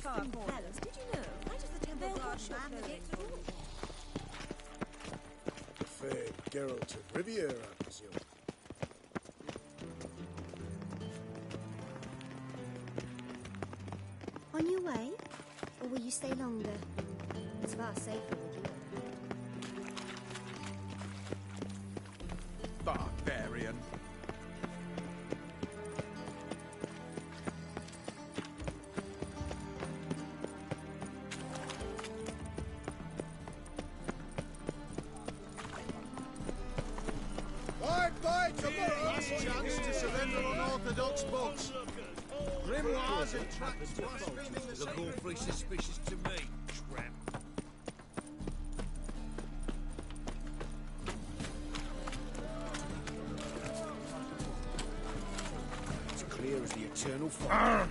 far corners. Did you know? Right as the temple guard man the gates are all. Fair Geralt of Riviera, I presume. On your way? Or will you stay longer? It's far safer with you. Barbarian. Bye, tomorrow! Last chance to surrender unorthodox books. Grimoires and tracts blaspheming the Look all three suspicious to me, tramp. It's clear as the eternal fire.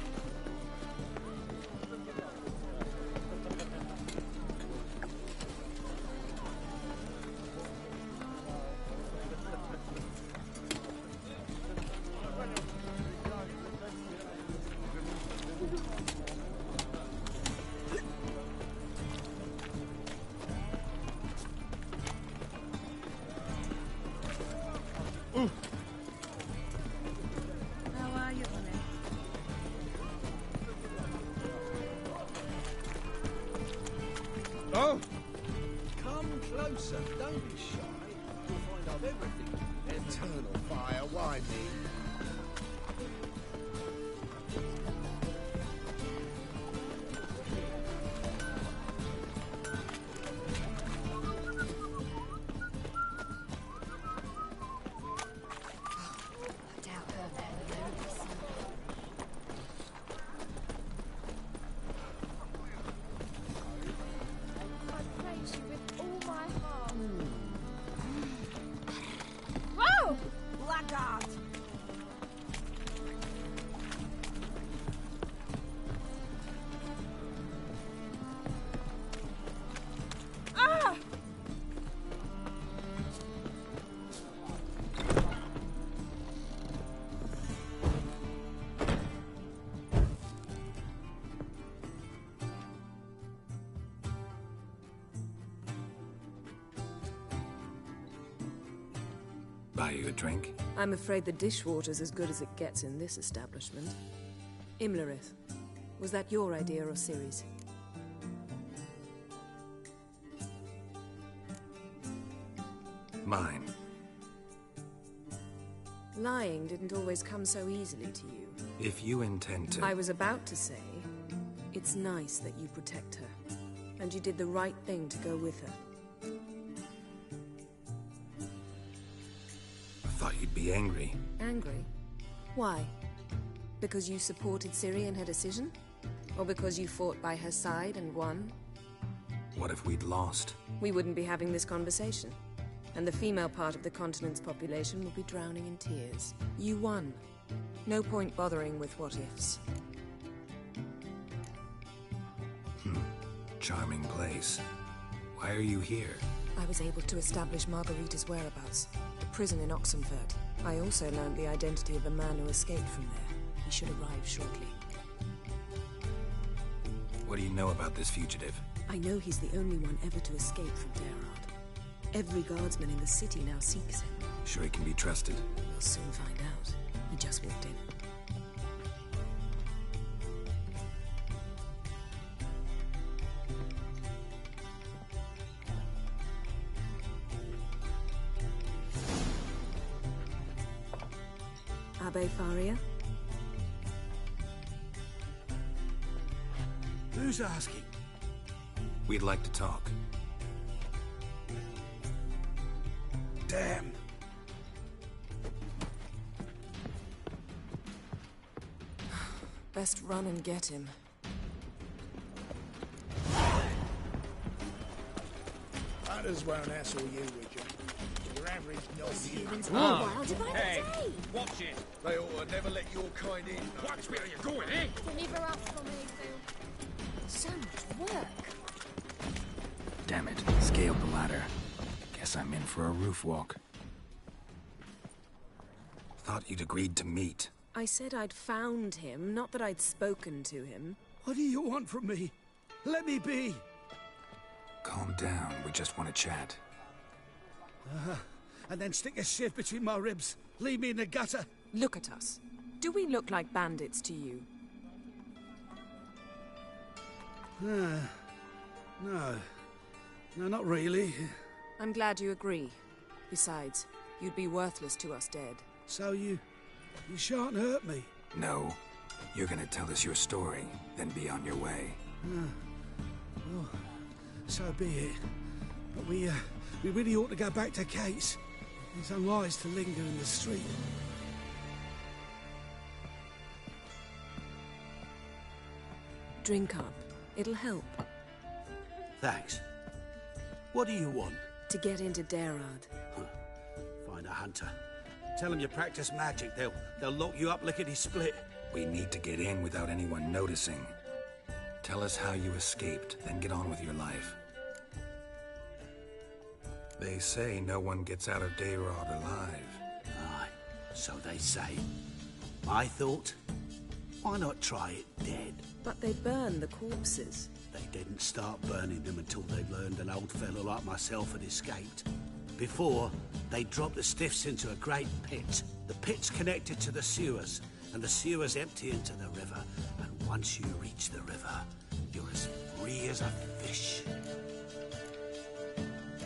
How are you, honey? Oh! Come closer, don't be shy. You'll find I've everything. Eternal fire, why me? I doubt her there alone. I praise you with all my heart. Whoa! Blackguard! Ah! Buy you a drink? I'm afraid the dishwater's as good as it gets in this establishment. Imlerith, was that your idea or Ciri's? Mine. Lying didn't always come so easily to you. If you intend to... I was about to say, it's nice that you protect her. And you did the right thing to go with her. I thought you'd be angry. Angry? Why? Because you supported Ciri in her decision? Or because you fought by her side and won? What if we'd lost? We wouldn't be having this conversation. And the female part of the continent's population would be drowning in tears. You won. No point bothering with what-ifs. Charming place. Why are you here? I was able to establish Margarita's whereabouts. The prison in Oxenfurt. I also learned the identity of the man who escaped from there. He should arrive shortly. What do you know about this fugitive? I know he's the only one ever to escape from Derard. Every guardsman in the city now seeks him. Sure he can be trusted? We'll soon find out. He just walked in. Abbe Faria? Who's asking? We'd like to talk. Damn. Best run and get him. Might as well hassle you with you. Your average nosy. Wow, did I Hey, say? watch it. They ought to never let your kind in. Watch where you're going, eh? Deliver us from here, Phil. So much work. Damn it. Scaled the ladder. Guess I'm in for a roof walk. Thought you'd agreed to meet. I said I'd found him, not that I'd spoken to him. What do you want from me? Let me be. Calm down, we just want to chat. And then stick a sieve between my ribs. Leave me in the gutter. Look at us. Do we look like bandits to you? No. No, not really. I'm glad you agree. Besides, you'd be worthless to us dead. So you shan't hurt me. No. You're gonna tell us your story, then be on your way. Well, so be it. But we really ought to go back to Kate's. It's unwise to linger in the street. Drink up. It'll help. Thanks. What do you want? To get into Darad. Find a hunter. Tell them you practice magic. They'll lock you up lickety-split. We need to get in without anyone noticing. Tell us how you escaped, then get on with your life. They say no one gets out of Dayrod alive. Aye, so they say. I thought, why not try it dead? But they burn the corpses. They didn't start burning them until they learned an old fellow like myself had escaped. Before, they dropped the stiffs into a great pit. The pit's connected to the sewers, and the sewers empty into the river. And once you reach the river, you're as free as a fish.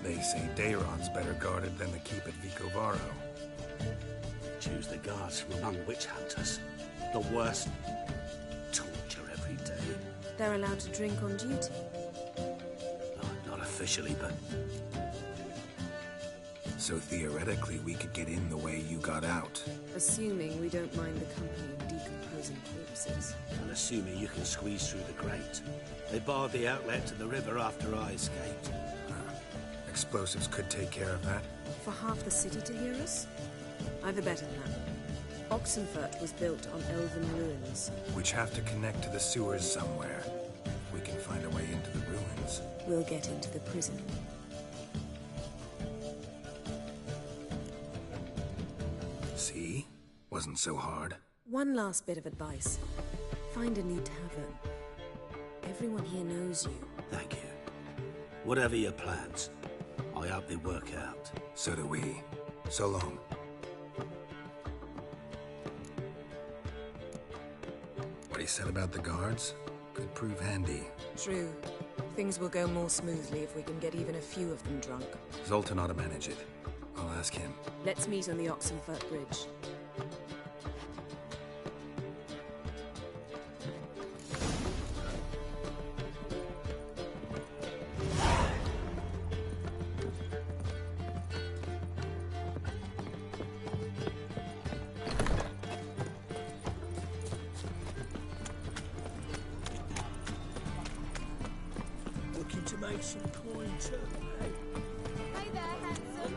They say Dayrod's better guarded than the keep at Vicovaro. Choose the guards from among witch hunters. The worst. Torture every day. They're allowed to drink on duty. Not officially, but... So theoretically, we could get in the way you got out. Assuming we don't mind the company of decomposing corpses. And assuming you can squeeze through the grate. They barred the outlet to the river after I escaped. Explosives could take care of that. For half the city to hear us? I've a better plan. Oxenfurt was built on elven ruins. Which have to connect to the sewers somewhere. If we can find a way into the ruins. We'll get into the prison. See? Wasn't so hard. One last bit of advice. Find a new tavern. Everyone here knows you. Thank you. Whatever your plans, I hope they work out. So do we. So long. What he said about the guards could prove handy. True. Things will go more smoothly if we can get even a few of them drunk. Zoltan ought to manage it. I'll ask him. Let's meet on the Oxenfurt Bridge. Looking to make some coin too, eh? Hey there, handsome.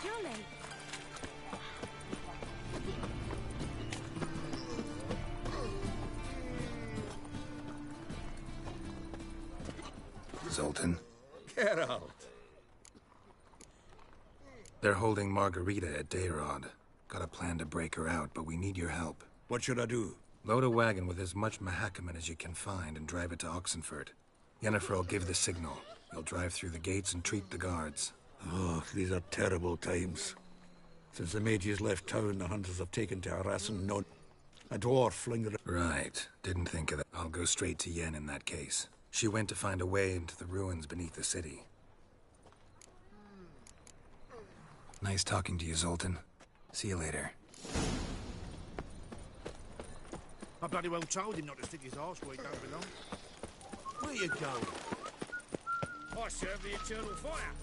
Jolly. Zoltan. Geralt. They're holding Margarita at Dayrod. Got a plan to break her out, but we need your help. What should I do? Load a wagon with as much Mahakaman as you can find and drive it to Oxenfurt. Yennefer will give the signal. You'll drive through the gates and treat the guards. Oh, these are terrible times. Since the mages left town, the hunters have taken to harassing none. A dwarf lingering. Right. Didn't think of that. I'll go straight to Yen in that case. She went to find a way into the ruins beneath the city. Nice talking to you, Zoltan. See you later. I bloody well told him not to stick his arse where he don't belong. Where you going? I serve the eternal fire.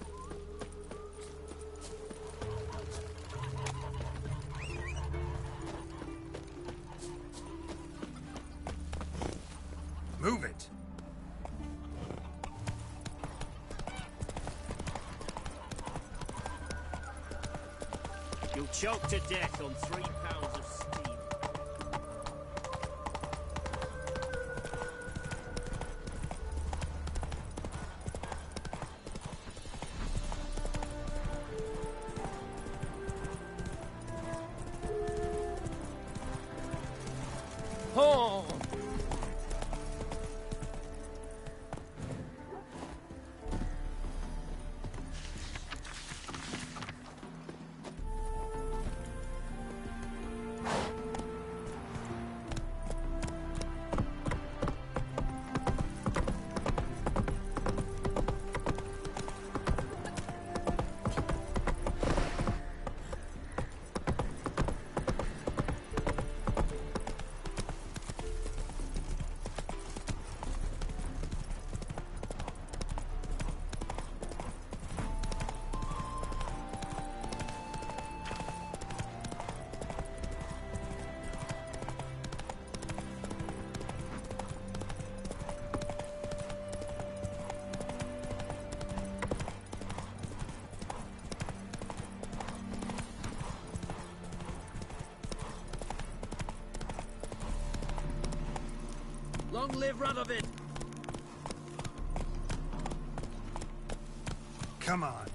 Move it! You'll choke to death on 3 pounds of steam. Oh! Long live Radovid! Come on.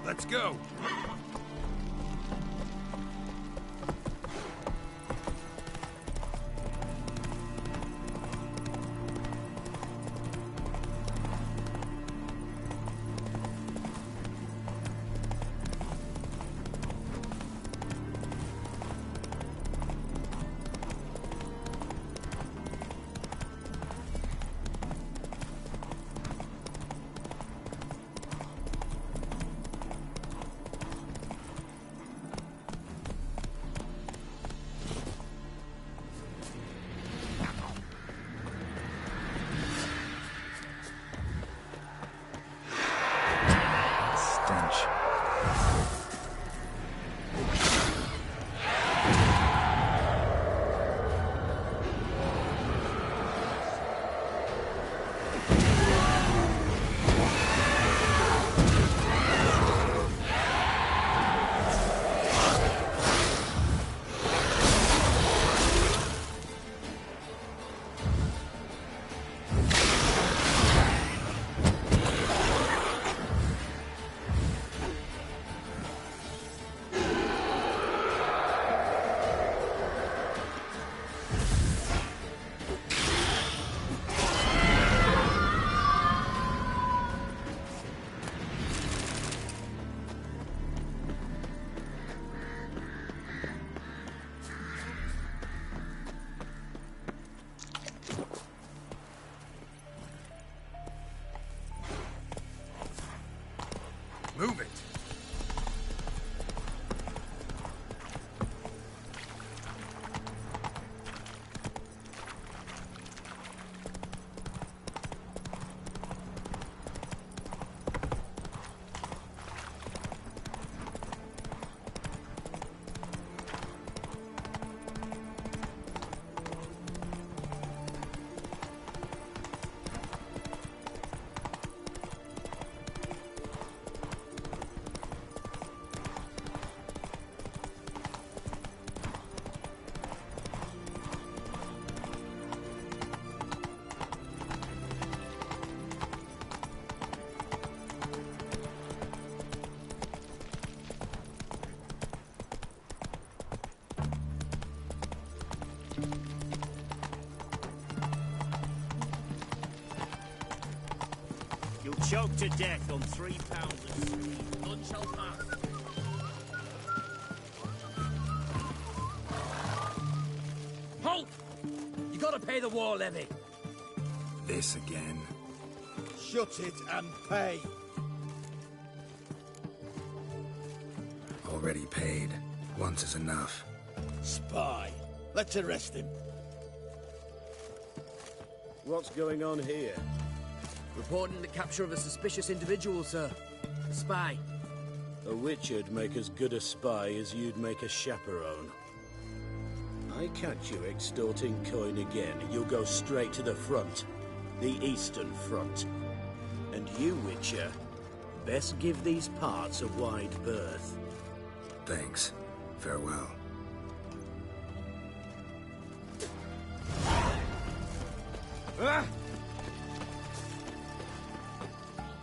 Let's go. Move it. You'll choke to death on 3 pounds of speed. None shall pass. Halt! You gotta pay the war levy. This again. Shut it and pay. Already paid. Once is enough. Spy. Let's arrest him. What's going on here? Reporting the capture of a suspicious individual, sir. A spy. A witcher'd make as good a spy as you'd make a chaperone. I catch you extorting coin again, you'll go straight to the front. The Eastern Front. And you, Witcher, best give these parts a wide berth. Thanks. Farewell.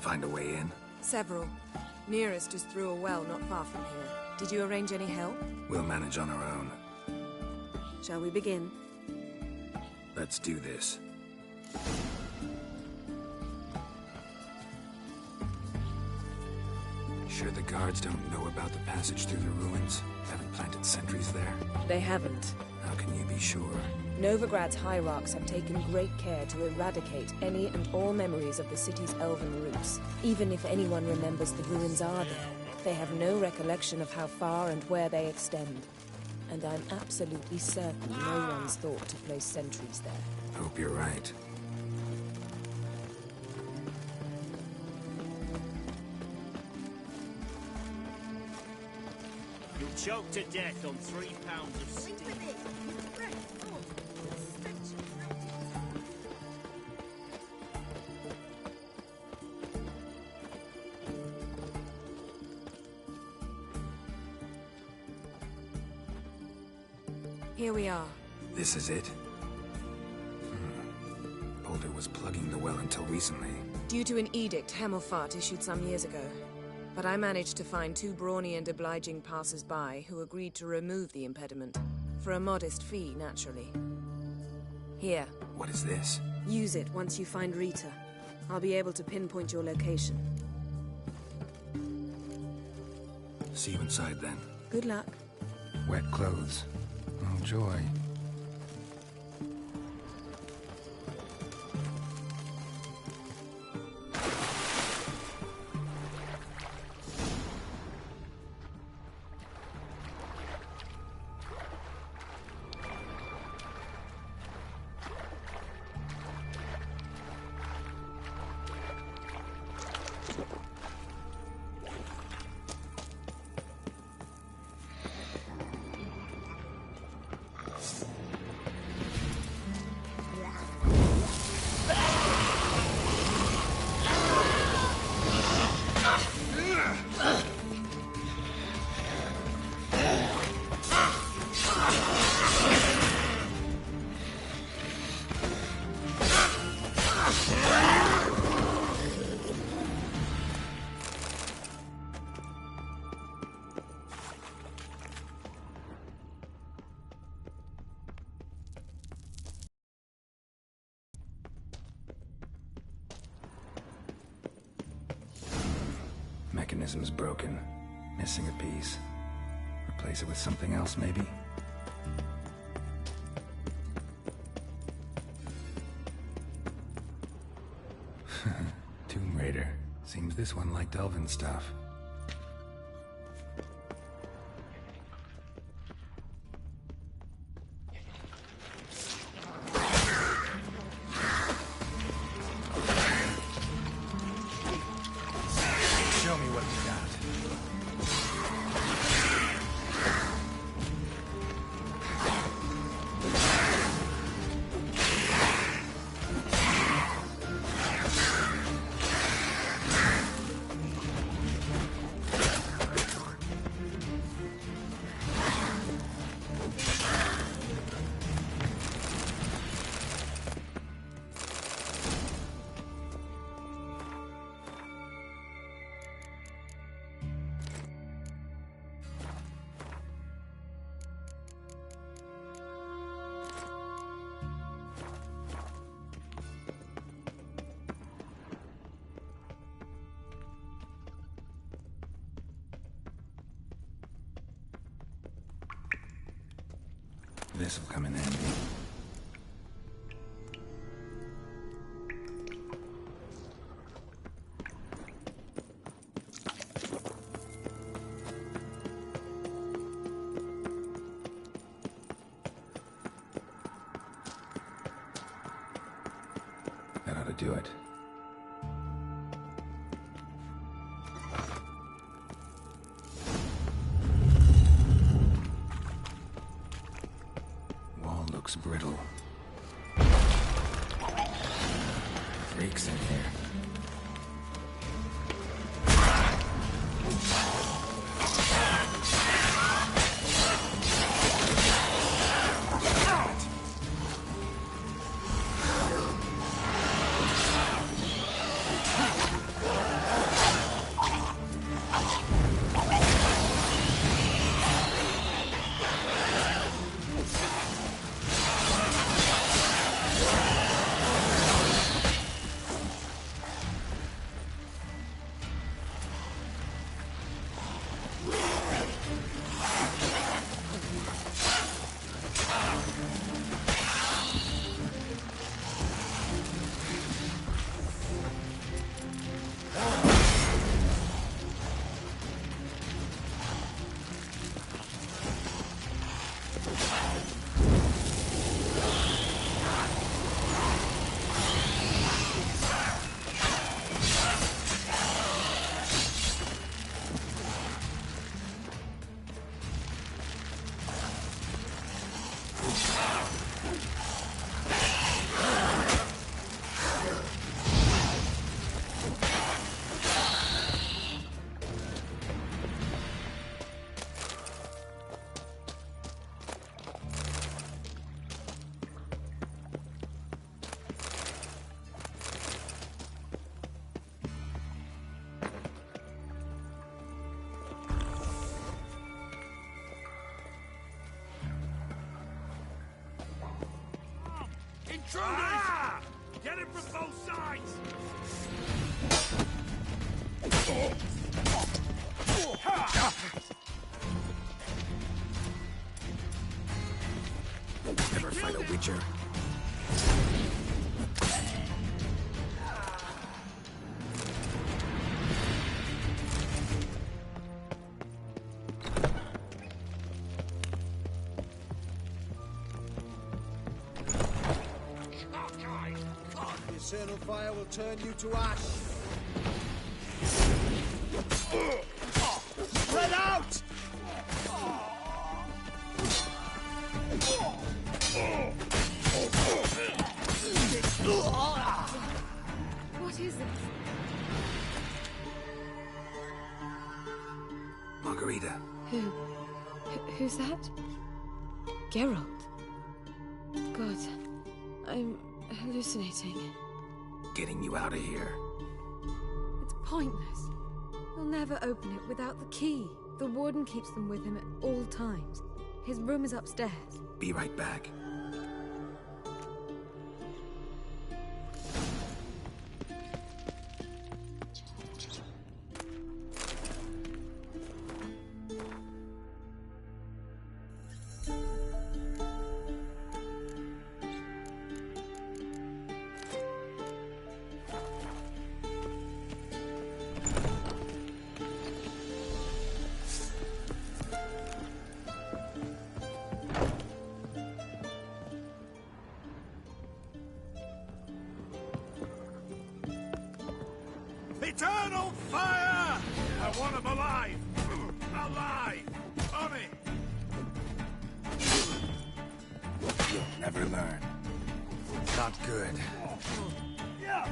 Find a way in? Several. Nearest is through a well not far from here. Did you arrange any help? We'll manage on our own. Shall we begin? Let's do this. Sure the guards don't know about the passage through the ruins? Haven't planted sentries there? They haven't. How can you be sure? Novigrad's hierarchs have taken great care to eradicate any and all memories of the city's elven roots. Even if anyone remembers the ruins are there, they have no recollection of how far and where they extend. And I'm absolutely certain no one's thought to place sentries there. Hope you're right. You'll choke to death on 3 pounds of steak. Here we are. This is it? Boulder was plugging the well until recently. Due to an edict Hemmelfart issued some years ago. But I managed to find 2 brawny and obliging passers-by who agreed to remove the impediment. For a modest fee, naturally. Here. What is this? Use it once you find Rita. I'll be able to pinpoint your location. See you inside then. Good luck. Wet clothes. Oh, joy. Mechanism's broken. Missing a piece. Replace it with something else, maybe? Tomb Raider. Seems this one liked elven stuff. Show me what you got. This'll come in handy. That ought to do it. intruders! Get him from both sides! Never fight a witcher. The eternal fire will turn you to ash. Spread out! What is this? Margarita. Who's that? Geralt. God, I'm hallucinating. Getting you out of here. It's pointless. He'll never open it without the key. The warden keeps them with him at all times. His room is upstairs. Be right back. Eternal fire! I want him alive! Alive! On it! You'll never learn. Not good. Yeah!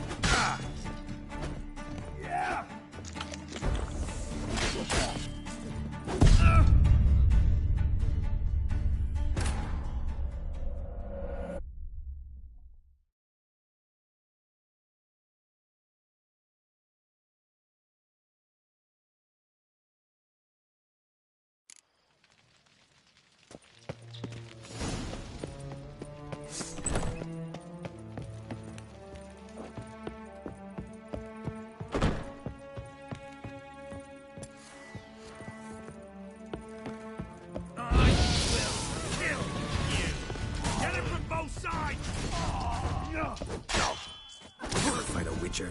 Yeah! Never fight a witcher.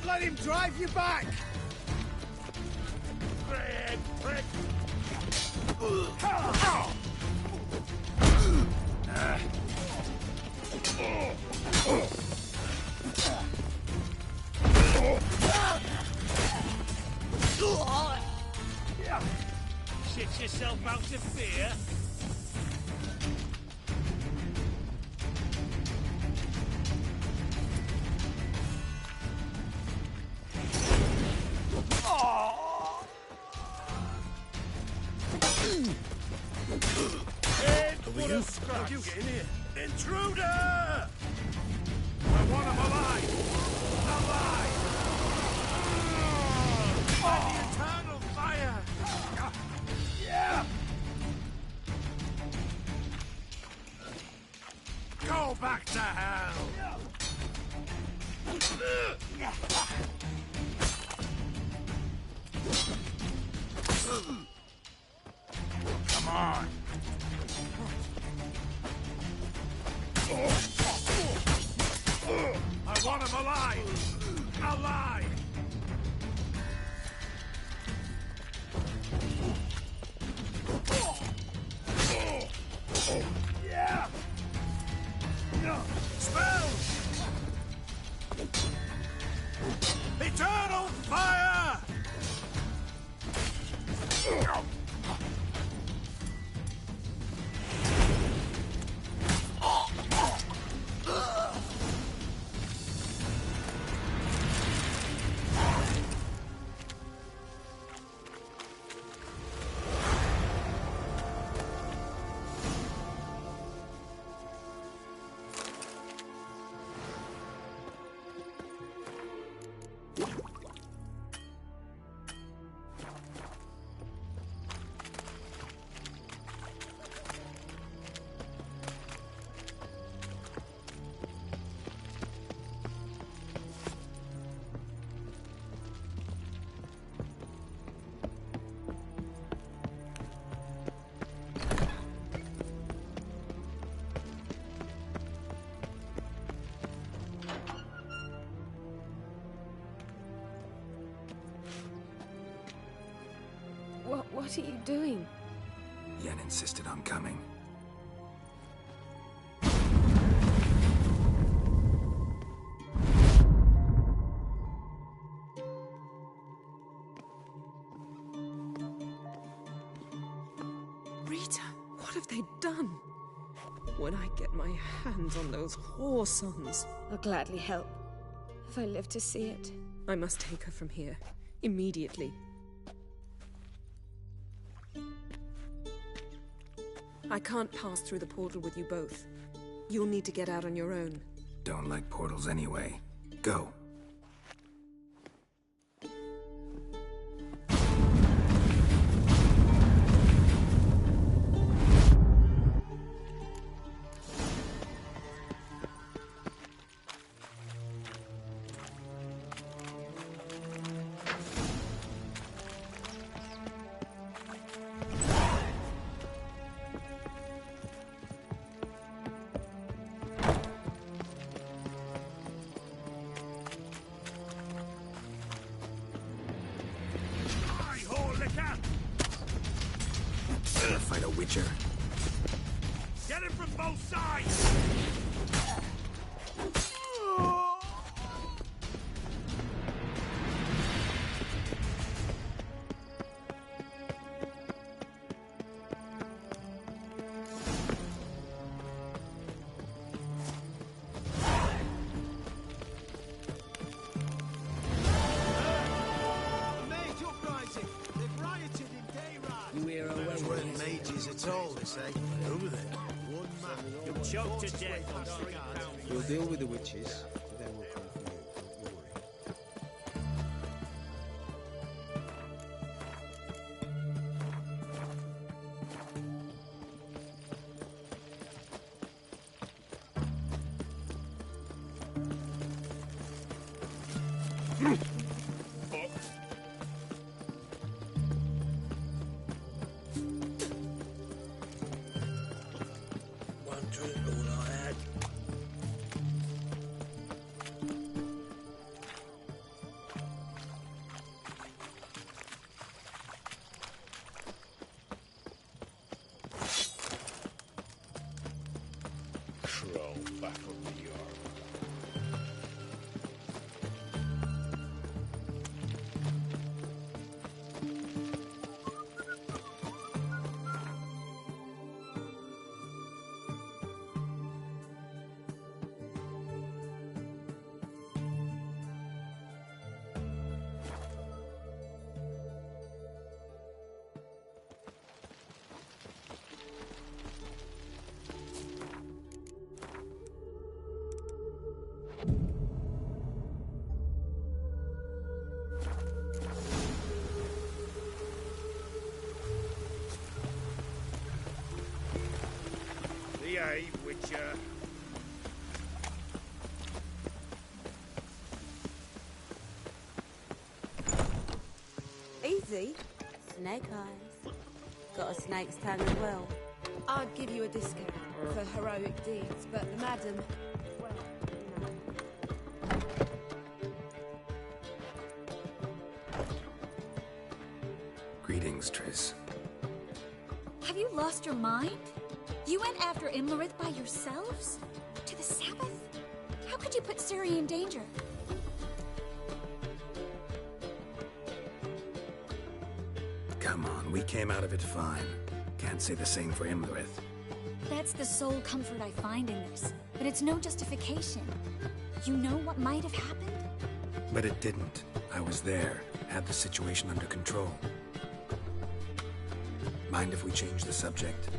Don't let him drive you back! Prick, prick. Shit yourself out of fear? How you get in here? Intruder! I want him alive! Alive! By the eternal fire! Yeah! Go back to hell! Come on! I want him alive! Alive! Yeah! Spells! Eternal fire! What are you doing? Yen insisted on coming. Rita, what have they done? When I get my hands on those whore sons, I'll gladly help, if I live to see it. I must take her from here, immediately. I can't pass through the portal with you both. You'll need to get out on your own. Don't like portals anyway. Go. Fight a witcher. Get him from both sides! You're choked to death on £3. We'll deal with the witches, then we'll come for you. Don't worry. One drink, all I had. Behave, Witcher. Easy. Snake eyes. Got a snake's tongue as well. I'd give you a discount for heroic deeds, but the madam... Greetings, Triss. Have you lost your mind? You went after Imlerith by yourselves? To the Sabbath? How could you put Ciri in danger? Come on, we came out of it fine. Can't say the same for Imlerith. That's the sole comfort I find in this. But it's no justification. You know what might have happened? But it didn't. I was there, had the situation under control. Mind if we change the subject?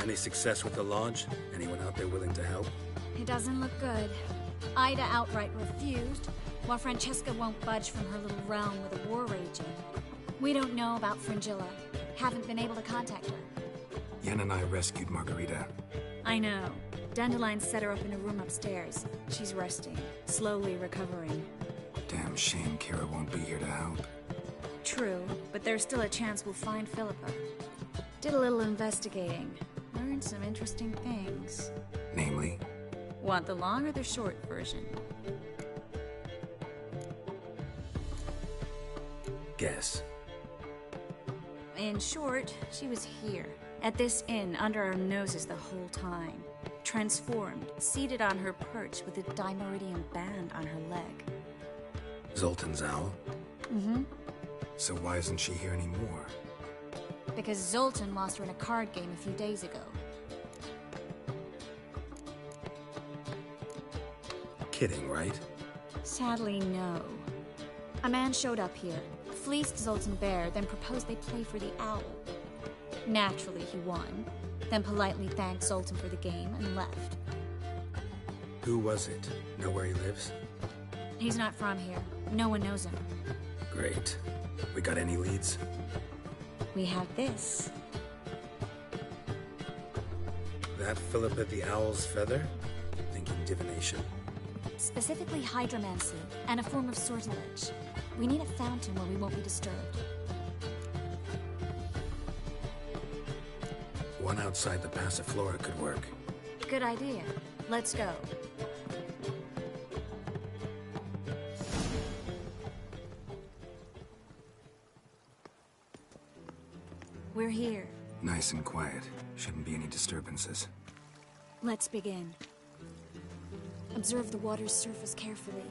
Any success with the Lodge? Anyone out there willing to help? It doesn't look good. Ida outright refused, while Francesca won't budge from her little realm with a war raging. We don't know about Fringilla. Haven't been able to contact her. Yen and I rescued Margarita. I know. Dandelion set her up in a room upstairs. She's resting, slowly recovering. Damn shame Kira won't be here to help. True, but there's still a chance we'll find Philippa. Did a little investigating. Learned some interesting things. Namely? Want the long or the short version? Guess. In short, she was here, at this inn, under our noses the whole time. Transformed, seated on her perch with a dimeridium band on her leg. Zoltan's owl? Mm-hmm. So why isn't she here anymore? Because Zoltan lost her in a card game a few days ago. Kidding, right? Sadly, no. A man showed up here, fleeced Zoltan bare, then proposed they play for the owl. Naturally, he won, then politely thanked Zoltan for the game and left. Who was it? Know where he lives? He's not from here. No one knows him. Great. We got any leads? We have this. That Philippa the Owl's feather? Thinking divination? Specifically hydromancy, and a form of sortilege. We need a fountain where we won't be disturbed. One outside the Passiflora could work. Good idea. Let's go. We're here. Nice and quiet. Shouldn't be any disturbances. Let's begin. Observe the water's surface carefully.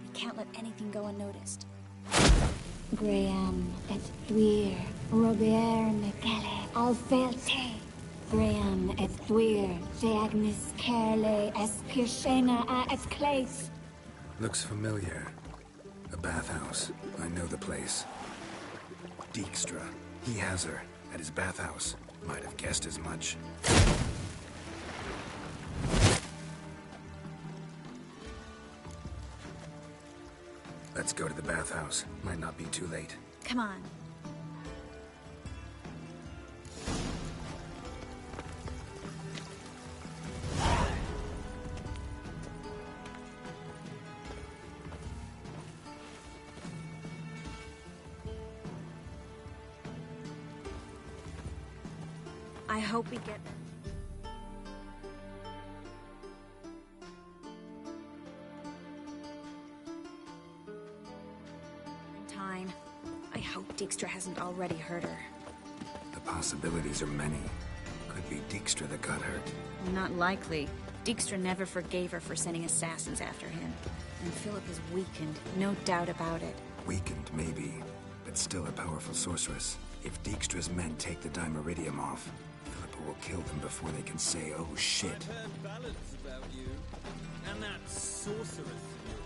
We can't let anything go unnoticed. Graham et thuir, Robert Mekele, Alfelte. Graham et thuir, Deagnis Kerle, Eskirshena a Eskleis. Looks familiar. A bathhouse. I know the place. Dijkstra. He has her. At his bathhouse. Might have guessed as much. Let's go to the bathhouse. Might not be too late. Come on. I hope we get there. In time. I hope Dijkstra hasn't already hurt her. The possibilities are many. Could be Dijkstra that got hurt. Not likely. Dijkstra never forgave her for sending assassins after him. And Philip is weakened, no doubt about it. Weakened, maybe. But still a powerful sorceress. If Dijkstra's men take the Dimeridium off, Philippa will kill them before they can say, oh shit. I've heard ballads about you. And that sorceress of yours.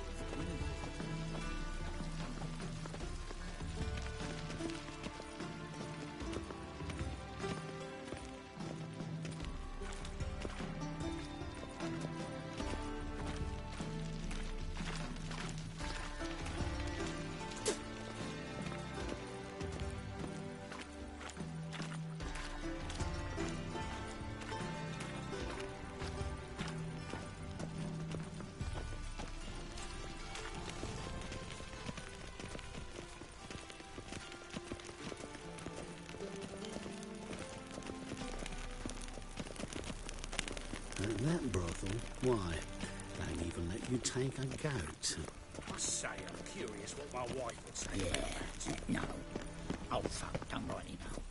That brothel? Why? Don't even let you take a goat. I say I'm curious what my wife would say. Yeah, no. Old folk don't rightly know.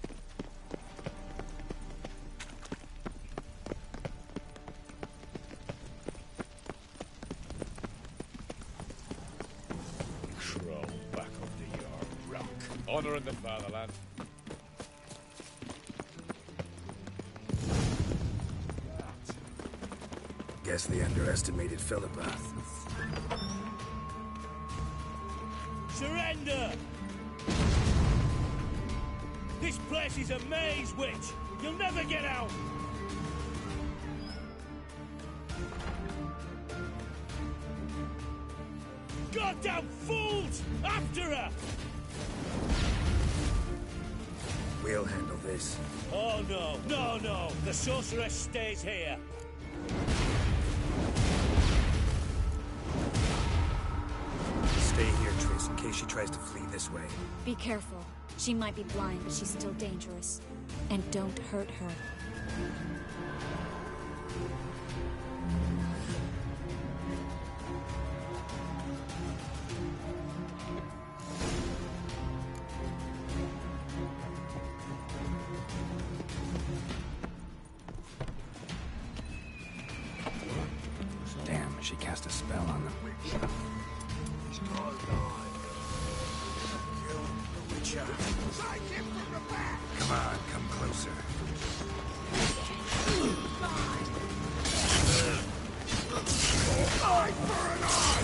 Crawl back under your rock. Honouring the fatherland. Guess they underestimated Philippa. Surrender! This place is a maze, witch! You'll never get out! Goddamn fools! After her! We'll handle this. Oh no, no, no! The sorceress stays here! Stay here, Triss, in case she tries to flee this way. Be careful. She might be blind, but she's still dangerous. And don't hurt her. Damn, she cast a spell on them. Come on, come closer. Eye for an eye!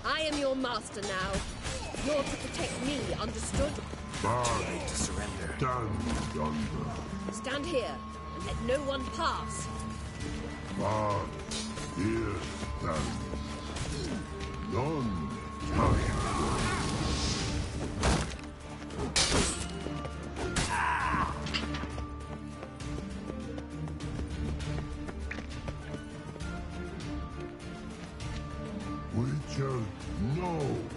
I am your master now. You're to protect me, understood? Too to surrender. Stand here and let no one pass. Witcher, no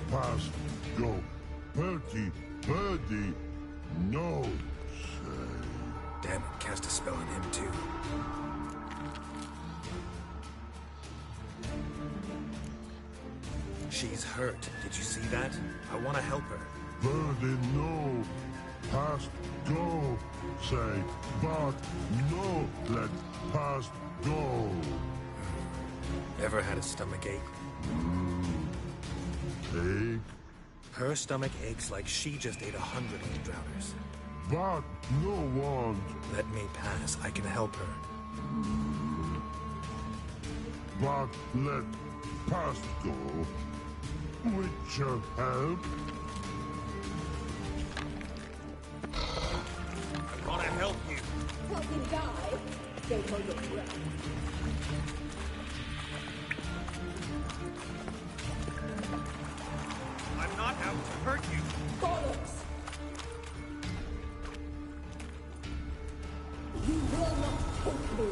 past go. Birdie, no say. Damn it, cast a spell on him too. She's hurt. Did you see that? I want to help her. Birdie, no past go. Say, but no let past go. Ever had a stomach ache? Ache? Her stomach aches like she just ate 100 old drowners. But no one. Let me pass. I can help her. But let past go. Witcher help. I want to help you. Help him die? Don't hold your breath. I'm not out to hurt you. Bollocks! You will not take me.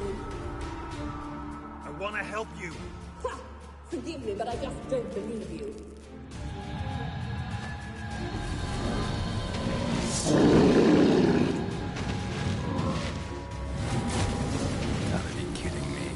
I want to help you. Ha! Forgive me, but I just don't believe you. Gotta be kidding me.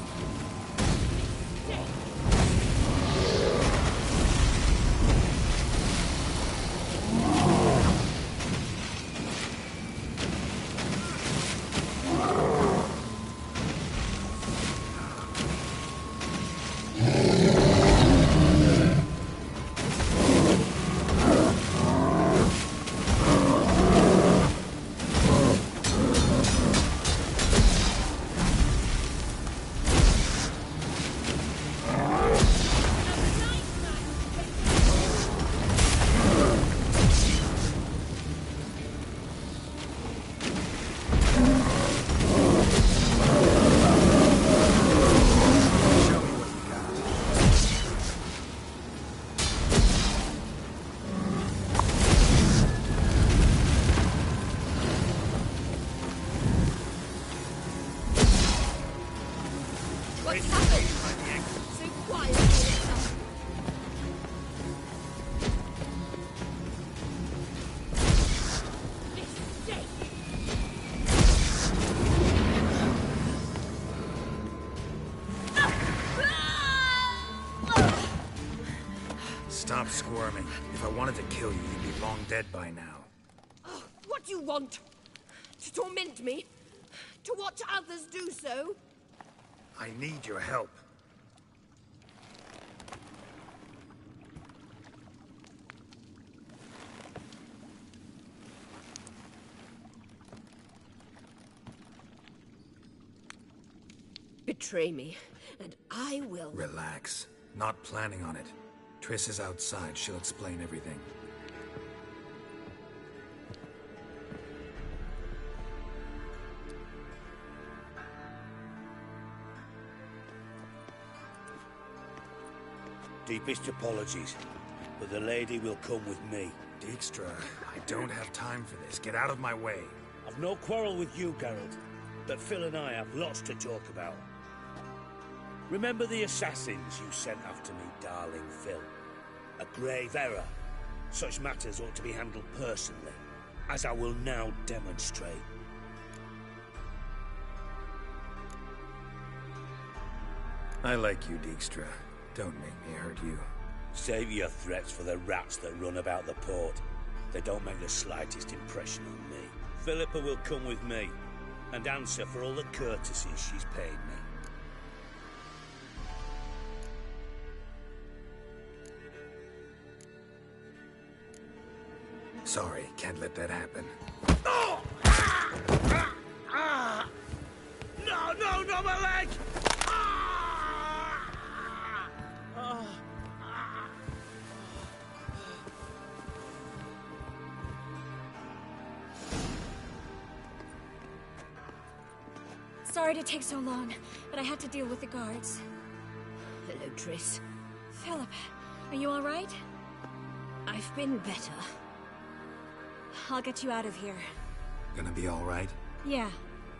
Stop squirming. If I wanted to kill you, you'd be long dead by now. Oh, what do you want? To torment me? To watch others do so? I need your help. Betray me, and I will... Relax. Not planning on it. Triss is outside. She'll explain everything. Deepest apologies, but the lady will come with me. Dijkstra, I don't have time for this. Get out of my way. I've no quarrel with you, Geralt, but Phil and I have lots to talk about. Remember the assassins you sent after me, darling Phil? A grave error. Such matters ought to be handled personally, as I will now demonstrate. I like you, Dijkstra. Don't make me hurt you. Save your threats for the rats that run about the port. They don't make the slightest impression on me. Philippa will come with me, and answer for all the courtesies she's paid me. Sorry, can't let that happen. Oh! No, no, not my leg! Sorry to take so long, but I had to deal with the guards. Hello, Triss. Philip, are you all right? I've been better. I'll get you out of here. Gonna be all right? Yeah,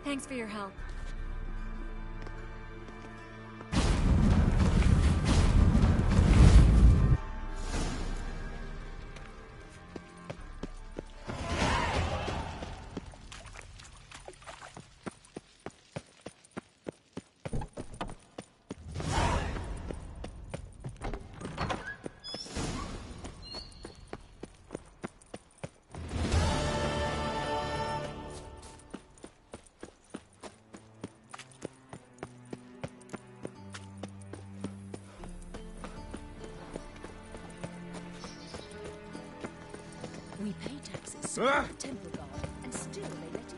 thanks for your help. We pay taxes to the temple guard, and still they let him...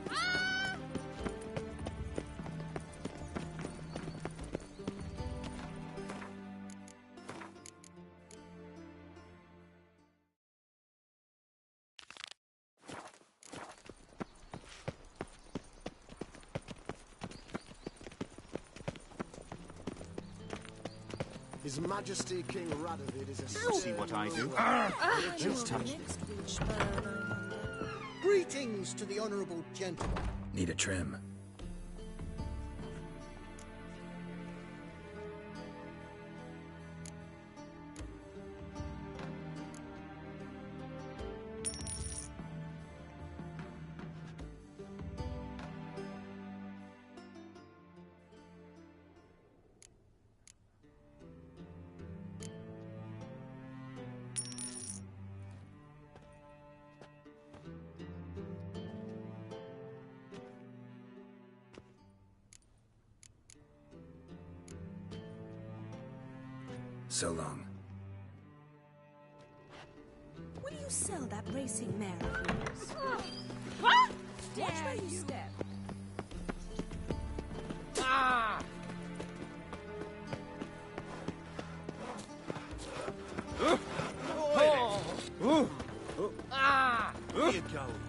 His Majesty King Radovid is a... See what I do? Just touch Greetings to the honourable gentleman. Need a trim. So long. Will you sell that racing mare of yours? What? Watch where you step. Ah! Ah! Where you going?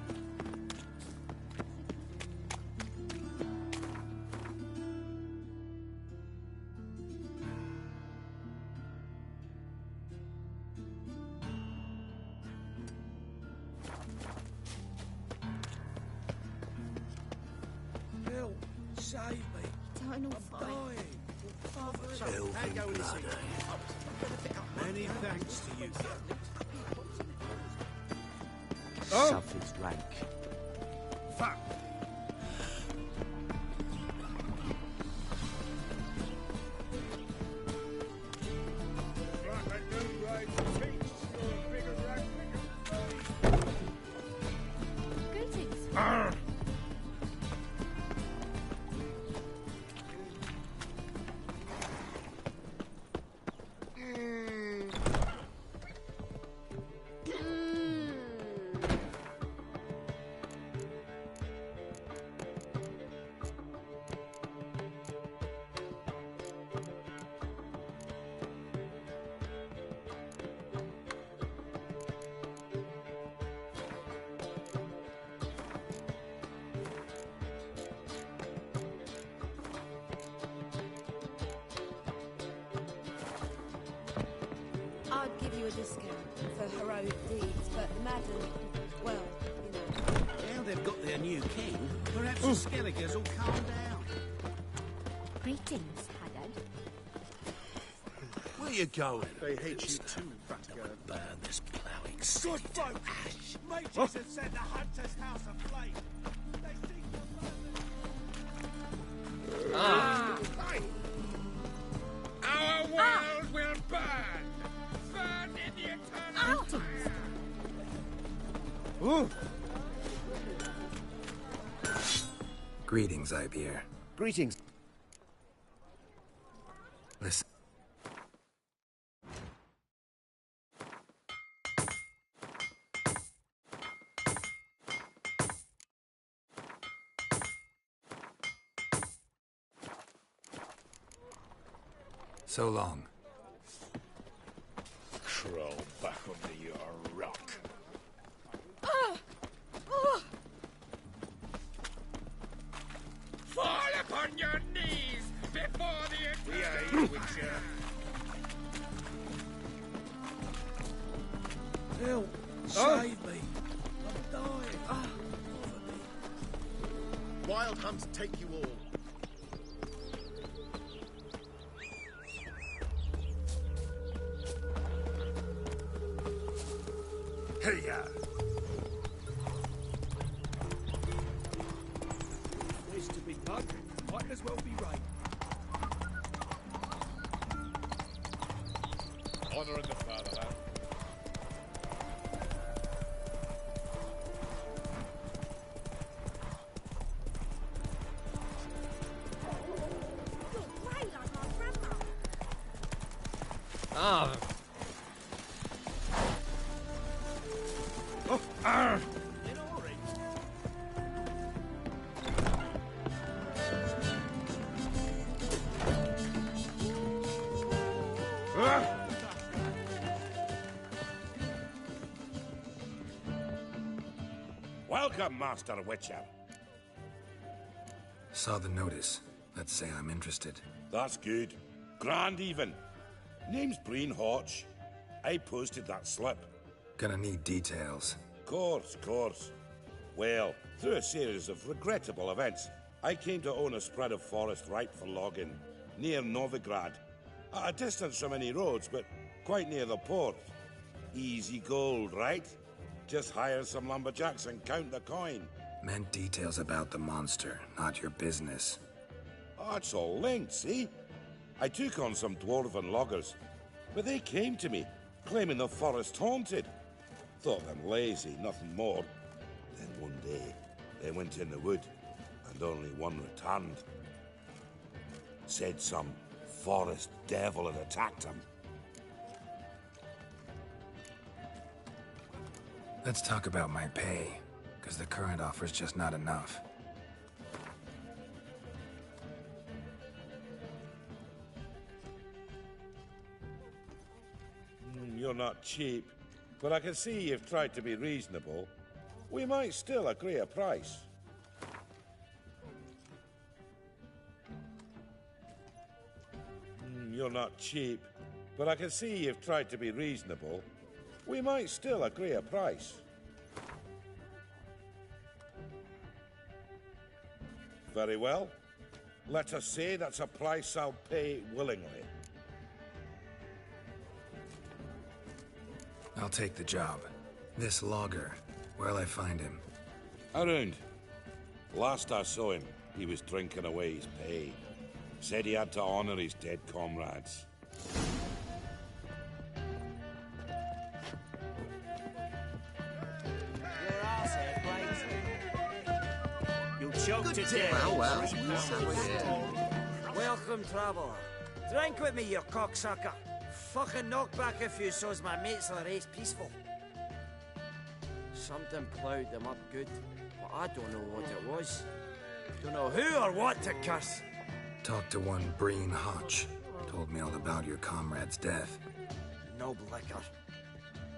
Phil, save me. Don't I'm dying. Elven blood. Many thanks to you. Suffers rank. Fuck. Like a new race teach I'd give you a discount for heroic deeds, but madam, well, you know. Now they've got their new king, perhaps the Skelligers will calm down. Greetings, Haggard. Where you going? They hate you too, fat girl. Burn this ploughing Good sick to folk! ash. Mages have set the hunter's house aflame. They seek to burn Our world will burn! Burn in the eternal fire! Greetings, Ibeer. Greetings. Listen. So long. Crawl back under your rock. Fall upon your knees before the eternal Witcher! Help! Save me! I'm dying! Cover me. Wild hunts take you all. Hey-ya! There's to be done. Might as well be right. Honor in the fatherland. You're grey like my grandma. Ah, In orange. Welcome, Master Witcher. Saw the notice. Let's say I'm interested. That's good. Grand even. Name's Breen Hodge. I posted that slip. Gonna need details. Course. Well, through a series of regrettable events, I came to own a spread of forest ripe for logging, near Novigrad. At a distance from any roads, but quite near the port. Easy gold, right? Just hire some lumberjacks and count the coin. Meant details about the monster, not your business. Oh, it's all linked, see? I took on some dwarven loggers, but they came to me, claiming the forest haunted. Thought them lazy, nothing more. Then one day, they went in the wood, and only one returned. Said some forest devil had attacked him. Let's talk about my pay, because the current offer's just not enough. You're not cheap, but I can see you've tried to be reasonable. We might still agree a price. You're not cheap, but I can see you've tried to be reasonable. We might still agree a price. Very well. Let us say that's a price I'll pay willingly. I'll take the job. This logger, where'll I find him? Around. Last I saw him, he was drinking away his pay. Said he had to honor his dead comrades. Your arsehead breaks it. choked to death. Welcome, traveller. Drink with me, you cocksucker. Fucking knock back a few so's my mates will race peaceful. Something ploughed them up good, but I don't know what it was. Don't know who or what to curse. Talked to one Breen Hotch. Told me all about your comrade's death. No liquor.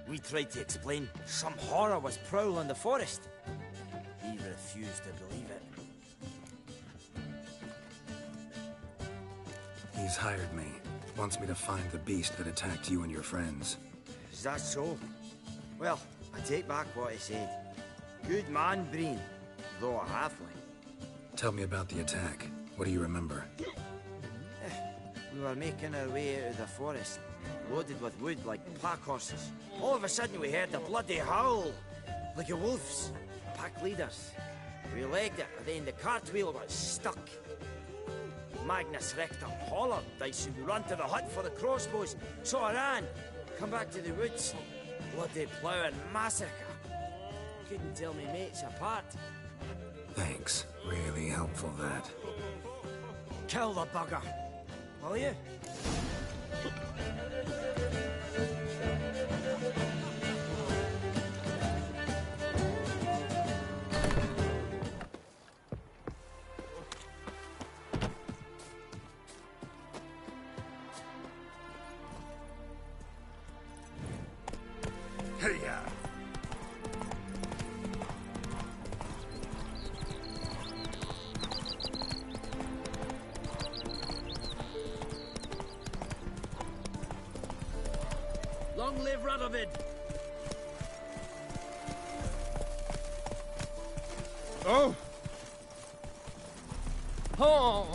We tried to explain some horror was prowling the forest. He refused to believe it. He's hired me. Wants me to find the beast that attacked you and your friends. Is that so? Well, I take back what I said. Good man, Breen, though a halfling. Tell me about the attack. What do you remember? We were making our way out of the forest, loaded with wood like pack horses. All of a sudden we heard a bloody howl, like a wolf's. Pack leaders. We legged it, and then the cartwheel got stuck. Magnus Rector hollered I should run to the hut for the crossbows, so I ran. Come back to the woods. Bloody ploughing massacre. Couldn't tell me mates apart. Thanks. Really helpful, that. Kill the bugger, will you? Hey-ya! Long live Radovid! Oh! Oh!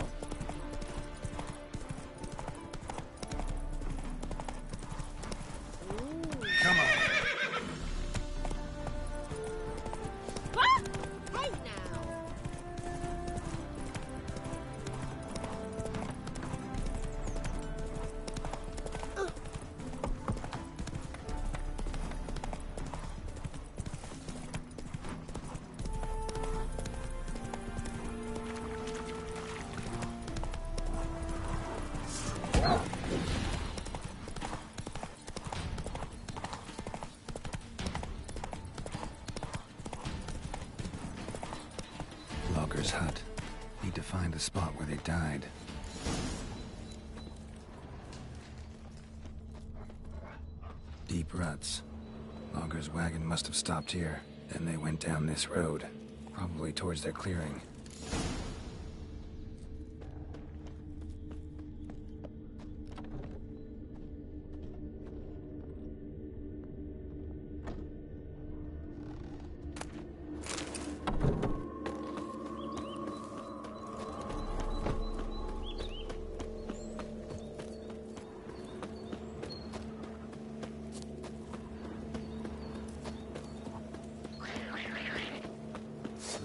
Come on. Hey now! Logger's hut. Need to find the spot where they died. Deep ruts. Logger's wagon must have stopped here. Then they went down this road. Probably towards their clearing.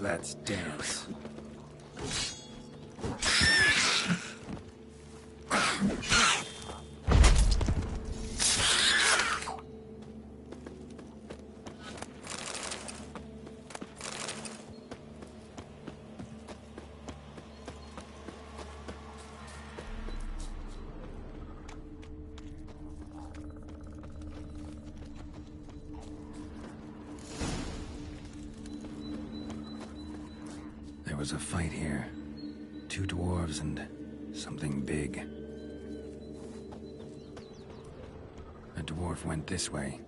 Let's dance. There was a fight here. 2 dwarves and something big. A dwarf went this way.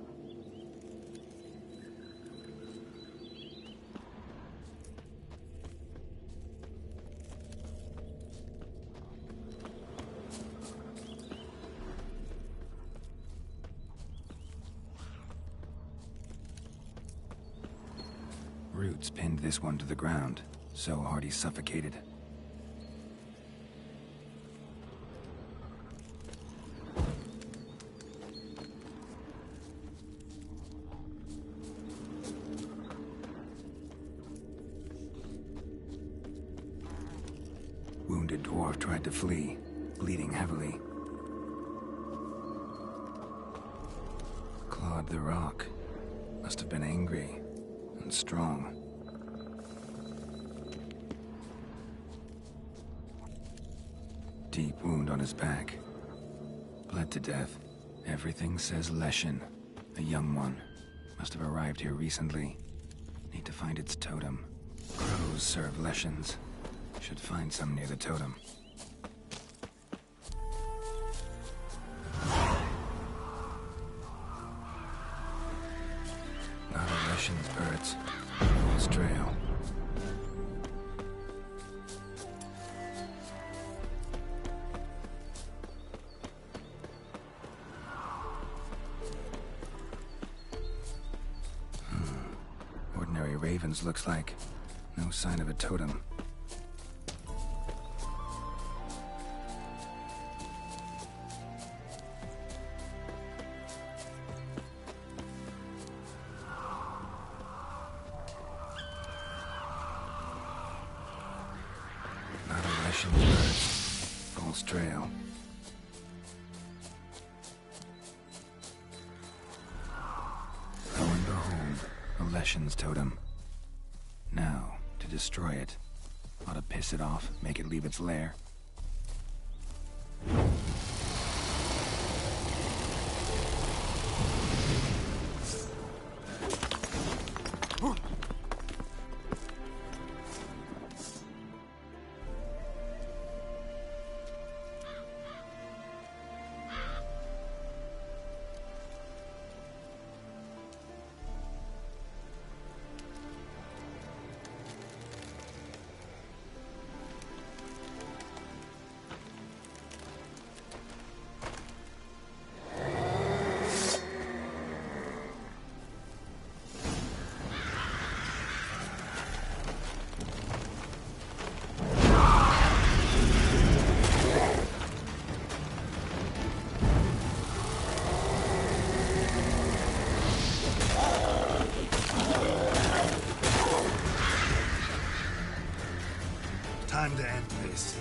Roots pinned this one to the ground. So hard he suffocated. Wounded dwarf tried to flee, bleeding heavily. Clawed the rock. Must have been angry and strong. deep wound on his back. Bled to death. Everything says Leshen. A young one. Must have arrived here recently. Need to find its totem. Crows serve Leshens. Should find some near the totem. Not a Leshen's birds. False trail. Ordinary ravens looks like. No sign of a totem. Not a Leshen bird. False trail. Lo and behold, a Leshen's totem. Now, to destroy it. Ought to piss it off, make it leave its lair. Time to end this.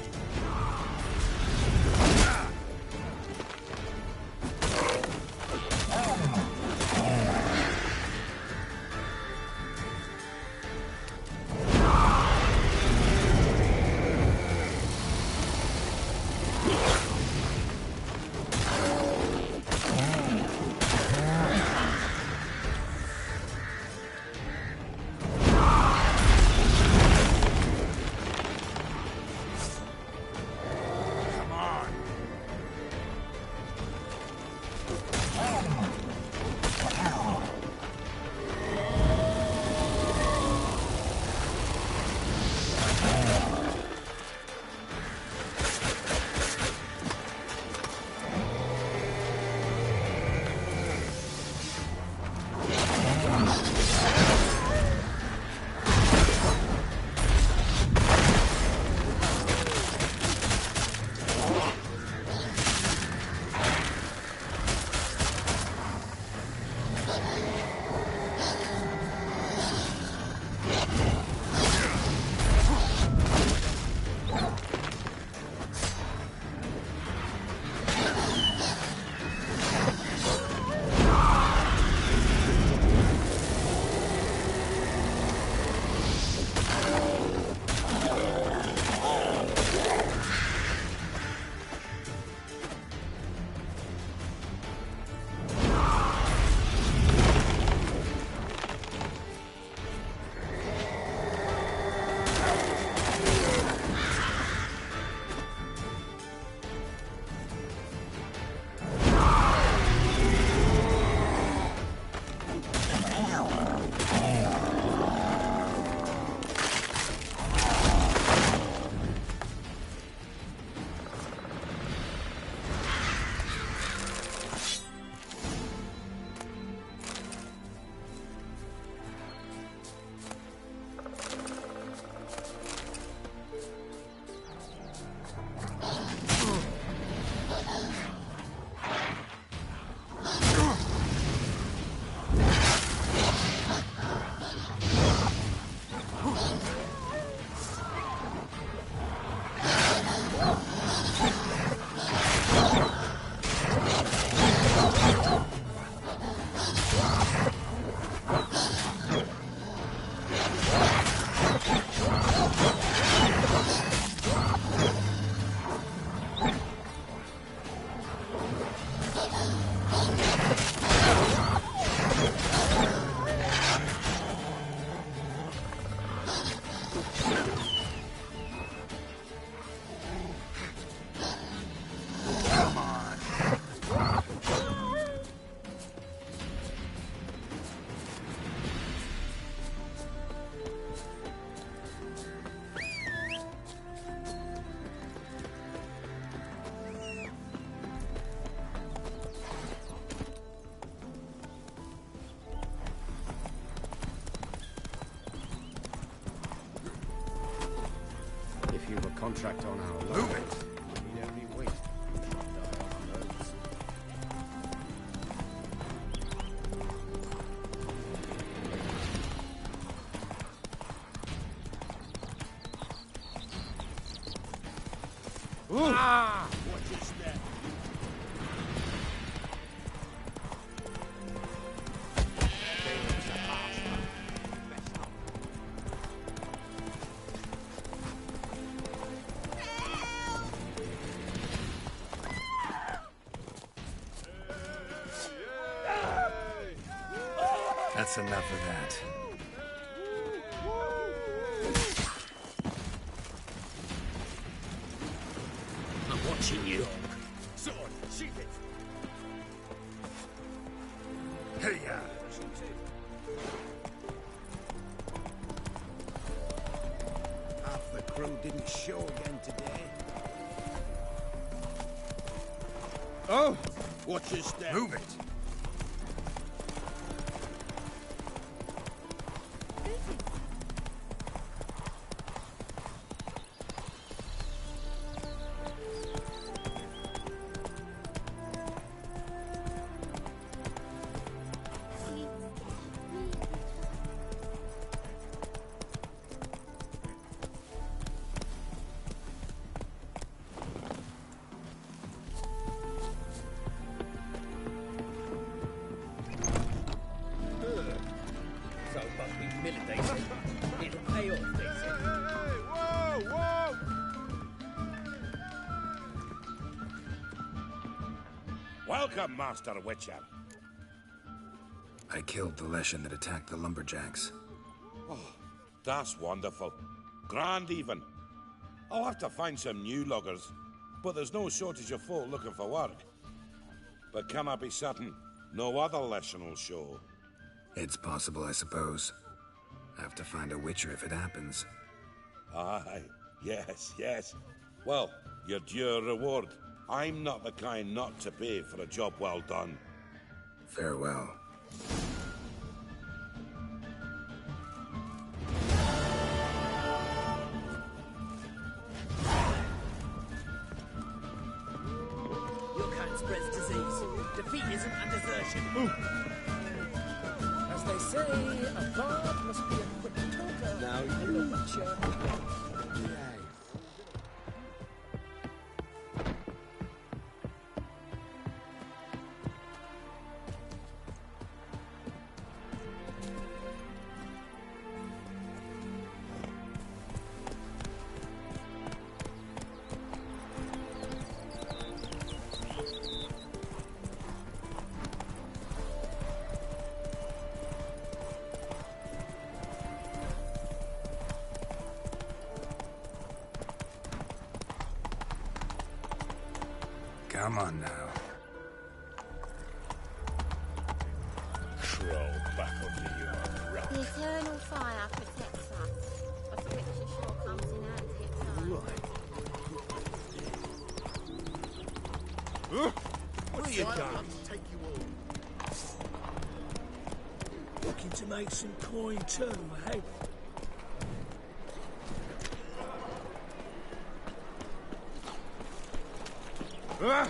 if you've a contract on our line. Move it! We'd only wait. Die on our roads. Ah! Watch your step. That's enough of that. I'm watching you. Sword, sheath it. Hey-ya! Half the crew didn't show again today. Oh! Watch your step. Move it! So must be millet, they say. It'll pay off, they say. Whoa, whoa! Welcome, Master Witcher. I killed the Leshen that attacked the lumberjacks. Oh, that's wonderful. Grand, even. I'll have to find some new loggers, but there's no shortage of folk looking for work. But can I be certain no other Leshen will show? It's possible, I suppose. I have to find a Witcher if it happens. Aye, yes, yes. Well, your due reward. I'm not the kind not to pay for a job well done. Farewell. Your kind spreads disease, defeatism, and desertion. As they say, a bard must be a quick talker. Now you're a Witcher. Come on now. Crawl back under your rock. The eternal fire protects us, but the Witcher sure comes in handy at times. What are you done? Take you all. Looking to make some coin too, eh? Ah!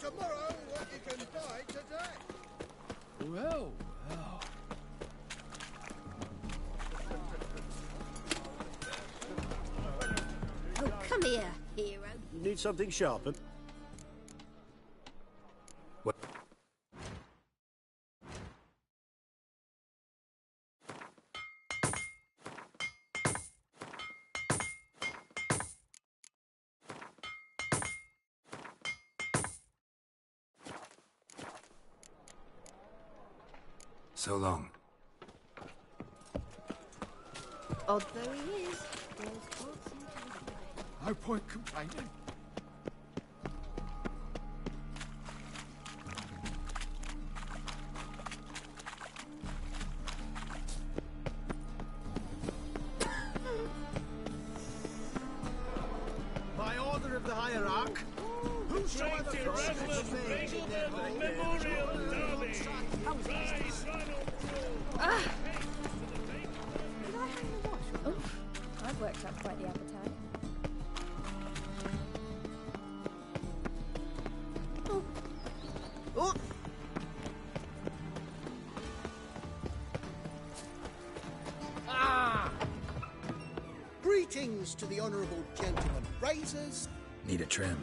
tomorrow what you can buy today. Well, well. Oh, come here, hero. You need something sharpened? What? So long. Odd though he is, Gales can't seem to run away. No point complaining. By order of the hierarch, whosoever throws a mage in their memorial derby. Did I hang the wash? Oof, I've worked up quite the appetite. Oh! Ah! Greetings to the honourable gentleman razors. Need a trim.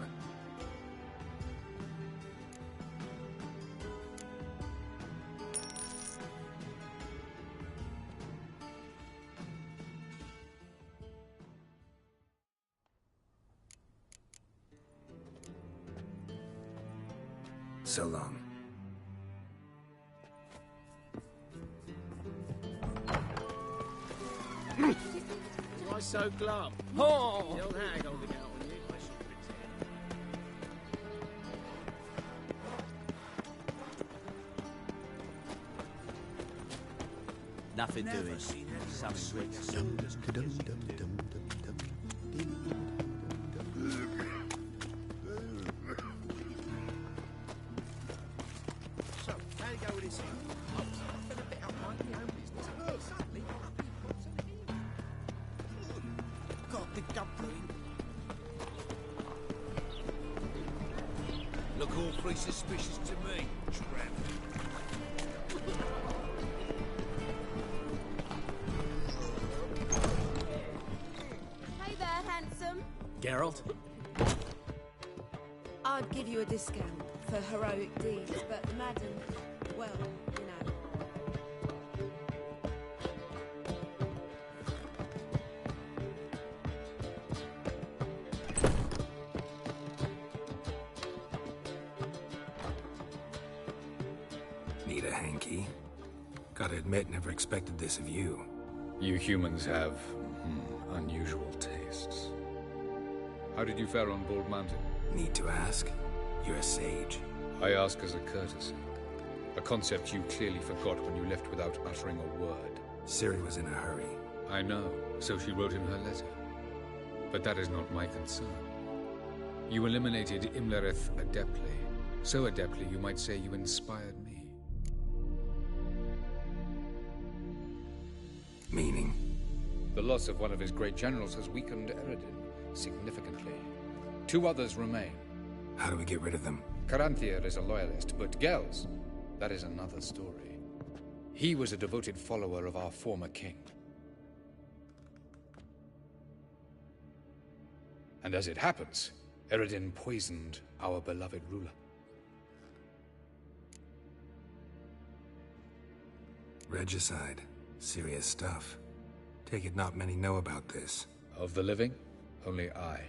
So long. Why so glum? Oh! The old hag holding out on you. Nothing doing. Some sweets. So, how you go with this here? Oh, I've been a bit up my own business. Oh, suddenly, happy pops in here. Got a big gum brewing. Look awfully suspicious to me, tramp. Hey there, handsome. Geralt? I'd give you a discount for heroic deeds, but madam, well, you know. Need a hanky? Gotta admit, never expected this of you. You humans have unusual tastes. How did you fare on Bald Mountain? Need to ask? You're a sage. I ask as a courtesy. A concept you clearly forgot when you left without uttering a word. Ciri was in a hurry. I know, so she wrote in her letter. But that is not my concern. You eliminated Imlerith adeptly. So adeptly, you might say you inspired me. Meaning? The loss of one of his great generals has weakened Eredin significantly. 2 others remain. How do we get rid of them? Caranthier is a loyalist, but Gels, that is another story. He was a devoted follower of our former king. And as it happens, Eredin poisoned our beloved ruler. Regicide. Serious stuff. Take it not many know about this. Of the living, only I.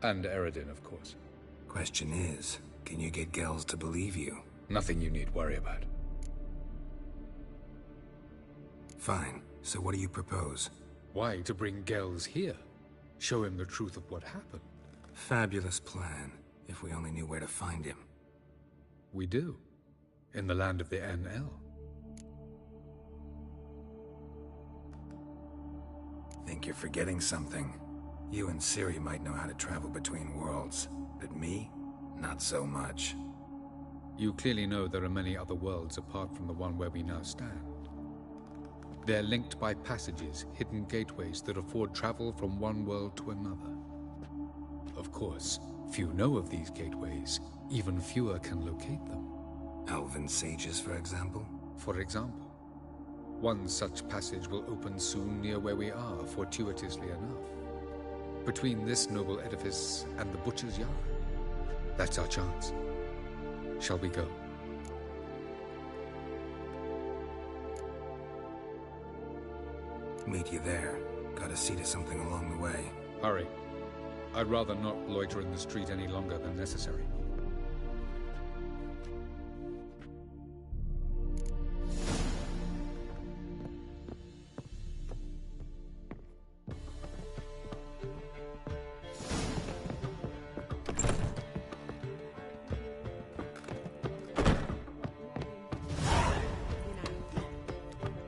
And Eredin, of course. Question is, can you get Gels to believe you? Nothing you need worry about. Fine. So what do you propose? Why, to bring Gels here. Show him the truth of what happened. Fabulous plan, if we only knew where to find him. We do. In the land of the NL. Think you're forgetting something. You and Ciri might know how to travel between worlds, but me? Not so much. You clearly know there are many other worlds apart from the one where we now stand. They're linked by passages, hidden gateways that afford travel from one world to another. Of course, Few know of these gateways. Even fewer can locate them. Elven sages, for example? For example. One such passage will open soon near where we are, fortuitously enough. Between this noble edifice and the butcher's yard. That's our chance. Shall we go? Meet you there. Gotta see to something along the way. Hurry. I'd rather not loiter in the street any longer than necessary.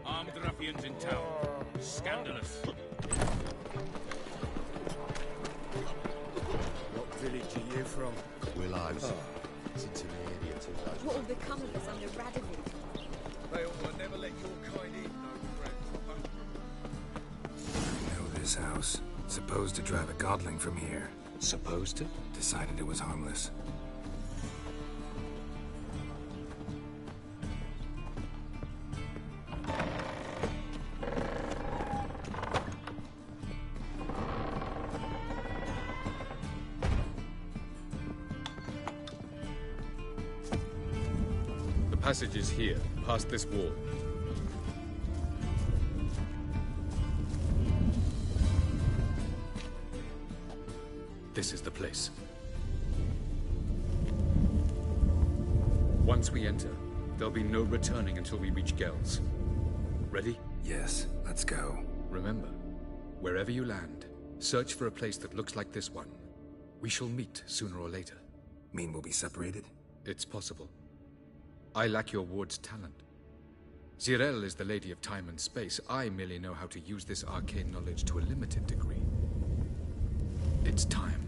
Armed ruffians in town. Scandalous. What village are you from? Willows. It's intermediate to those. What will become of us under Radovid? They all will never let your kind in, no friend. I know this house. Supposed to drive a godling from here. Supposed to? Decided it was harmless. The passage is here, past this wall. This is the place. Once we enter, there'll be no returning until we reach Gel's. Ready? Yes, let's go. Remember, wherever you land, search for a place that looks like this one. We shall meet sooner or later. Mean we'll be separated? It's possible. I lack your ward's talent. Zirel is the lady of time and space. I merely know how to use this arcane knowledge to a limited degree. It's time.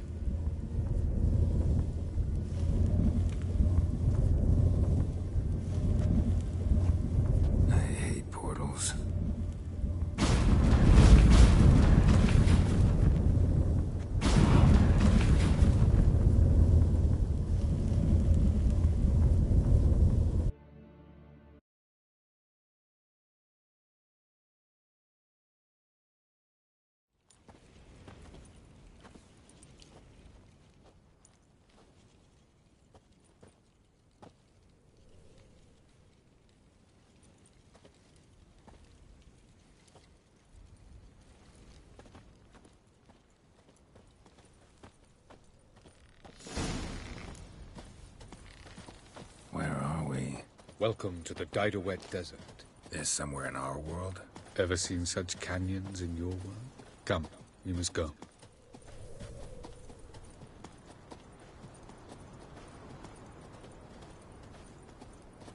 I hate portals. Where are we? Welcome to the Didowet Desert. This somewhere in our world? Ever seen such canyons in your world? Come, we must go.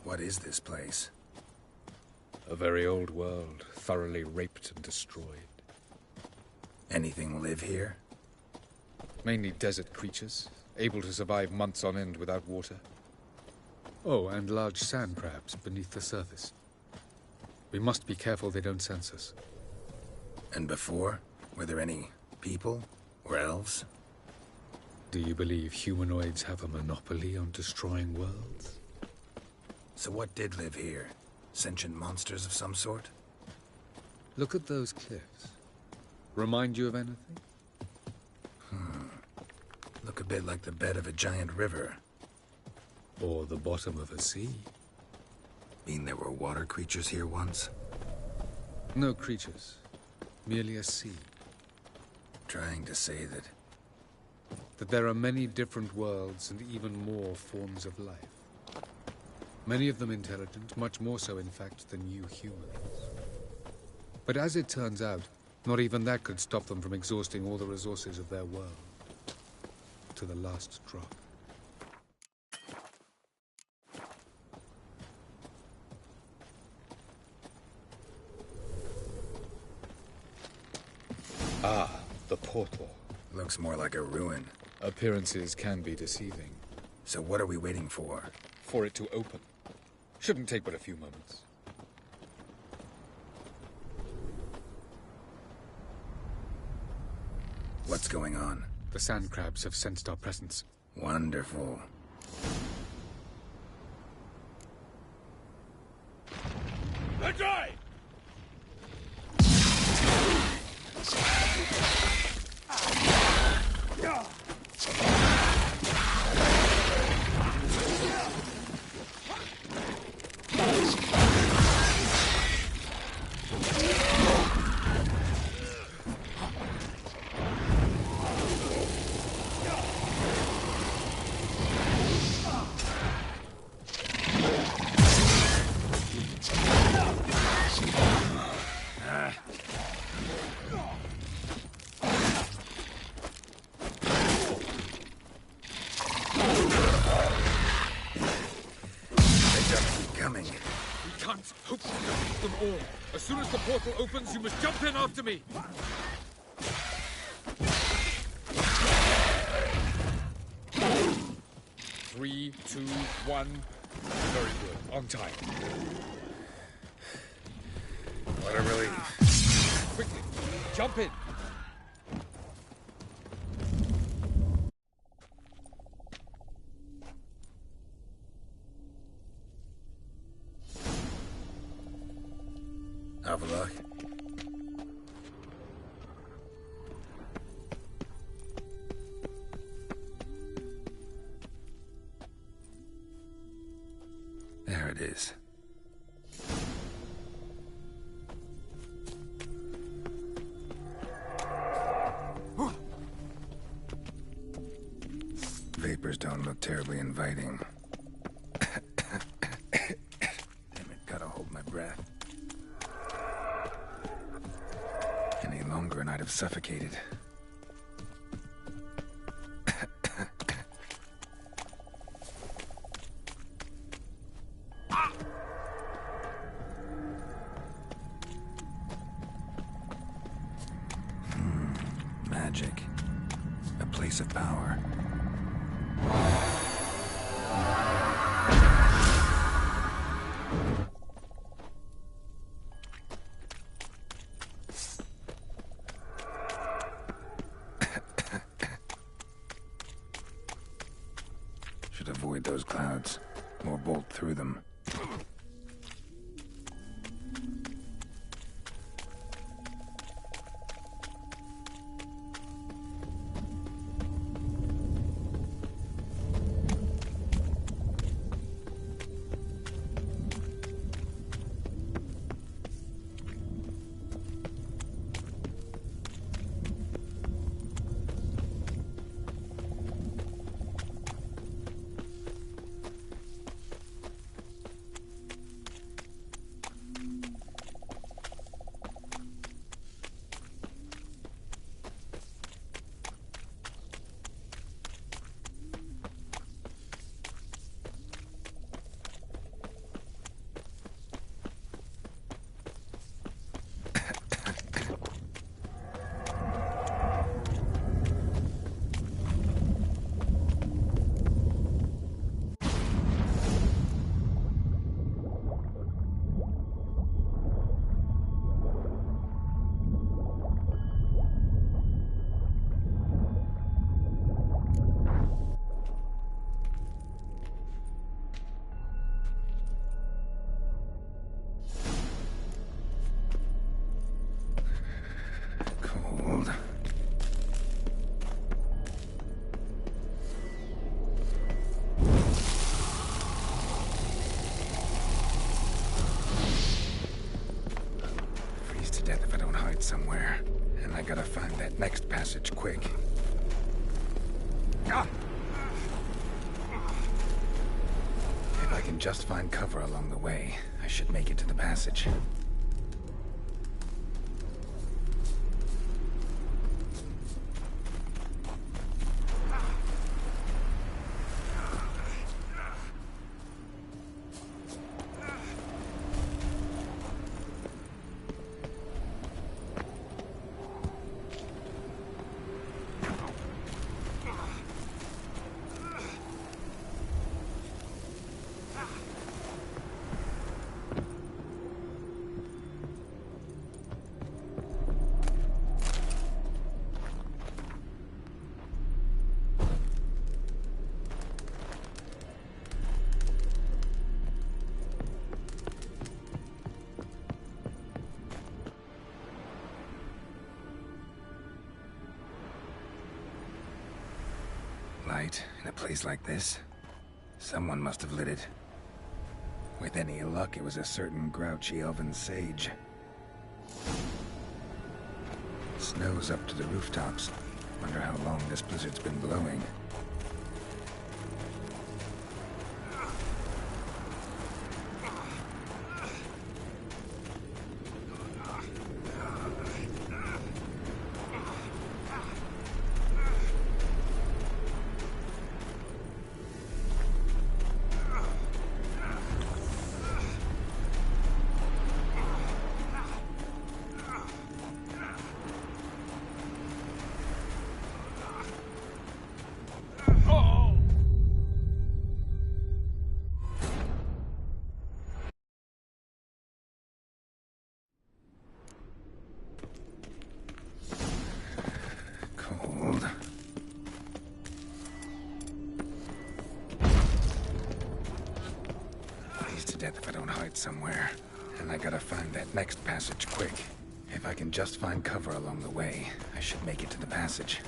What is this place? A very old world, thoroughly raped and destroyed. Anything live here? Mainly desert creatures, able to survive months on end without water. Oh, and large sand crabs beneath the surface. We must be careful they don't sense us. And before? Were there any people? Or elves? Do you believe humanoids have a monopoly on destroying worlds? So what did live here? Sentient monsters of some sort? Look at those cliffs. Remind you of anything? Look a bit like the bed of a giant river. Or the bottom of a sea. Mean there were water creatures here once? No creatures. Merely a sea. Trying to say that there are many different worlds and even more forms of life. Many of them intelligent, much more so in fact than you humans. But as it turns out, not even that could stop them from exhausting all the resources of their world. To the last drop. Ah, the portal. Looks more like a ruin. Appearances can be deceiving. So what are we waiting for? For it to open. Shouldn't take but a few moments. What's going on? The sand crabs have sensed our presence. Wonderful. Let's try! Hope to defeat them all. As soon as the portal opens, you must jump in after me. 3, 2, 1. Very good. On time. What a relief. Quickly, jump in. Have a look. There it is. Vapors don't look terribly inviting. Damn it, gotta hold my breath. Any longer and I'd have suffocated. Magic. A place of power. Should avoid those clouds, or bolt through them. Somewhere, and I gotta find that next passage quick. Ah! If I can just find cover along the way, I should make it to the passage. Light in a place like this? Someone must have lit it. With any luck, it was a certain grouchy elven sage. Snow's up to the rooftops. Wonder how long this blizzard's been blowing. If I don't hide somewhere. And I gotta find that next passage quick. If I can just find cover along the way, I should make it to the passage.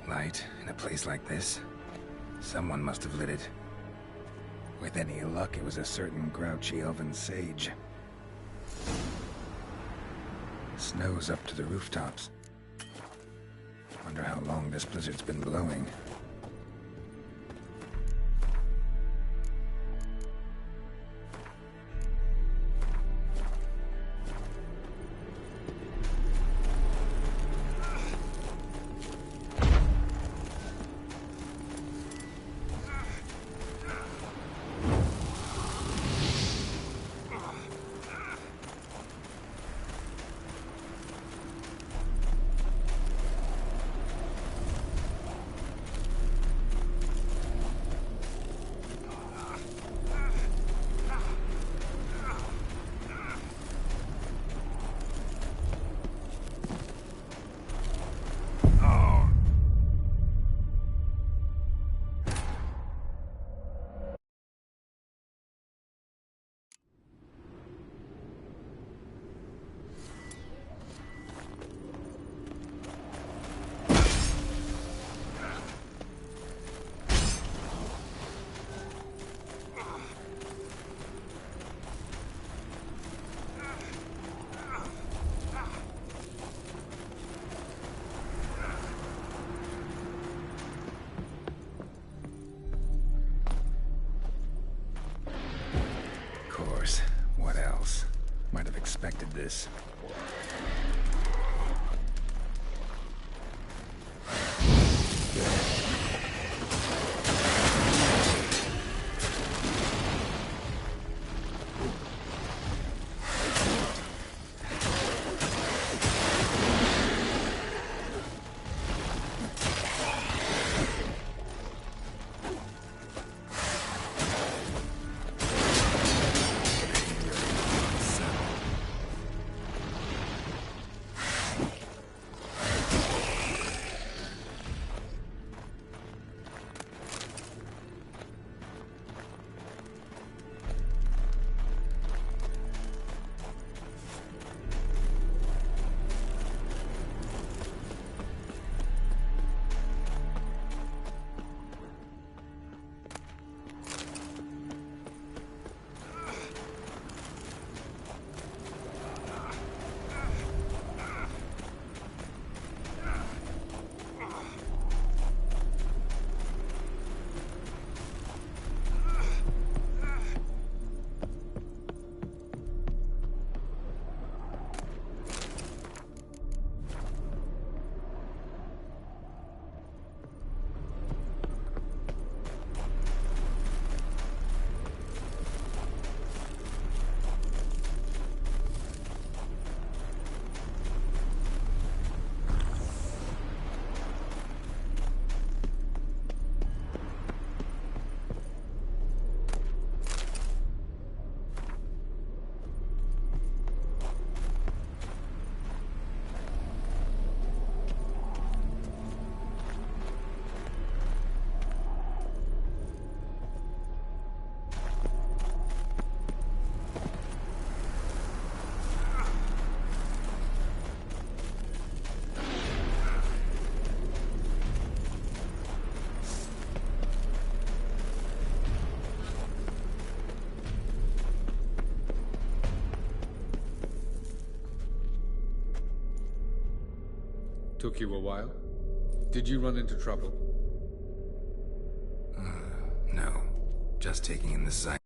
Light in a place like this? Someone must have lit it. With any luck, it was a certain grouchy elven sage. Snow's up to the rooftops. Wonder how long this blizzard's been blowing. What else? Might have expected this. Took you a while? Did you run into trouble? No. Just taking in the sight.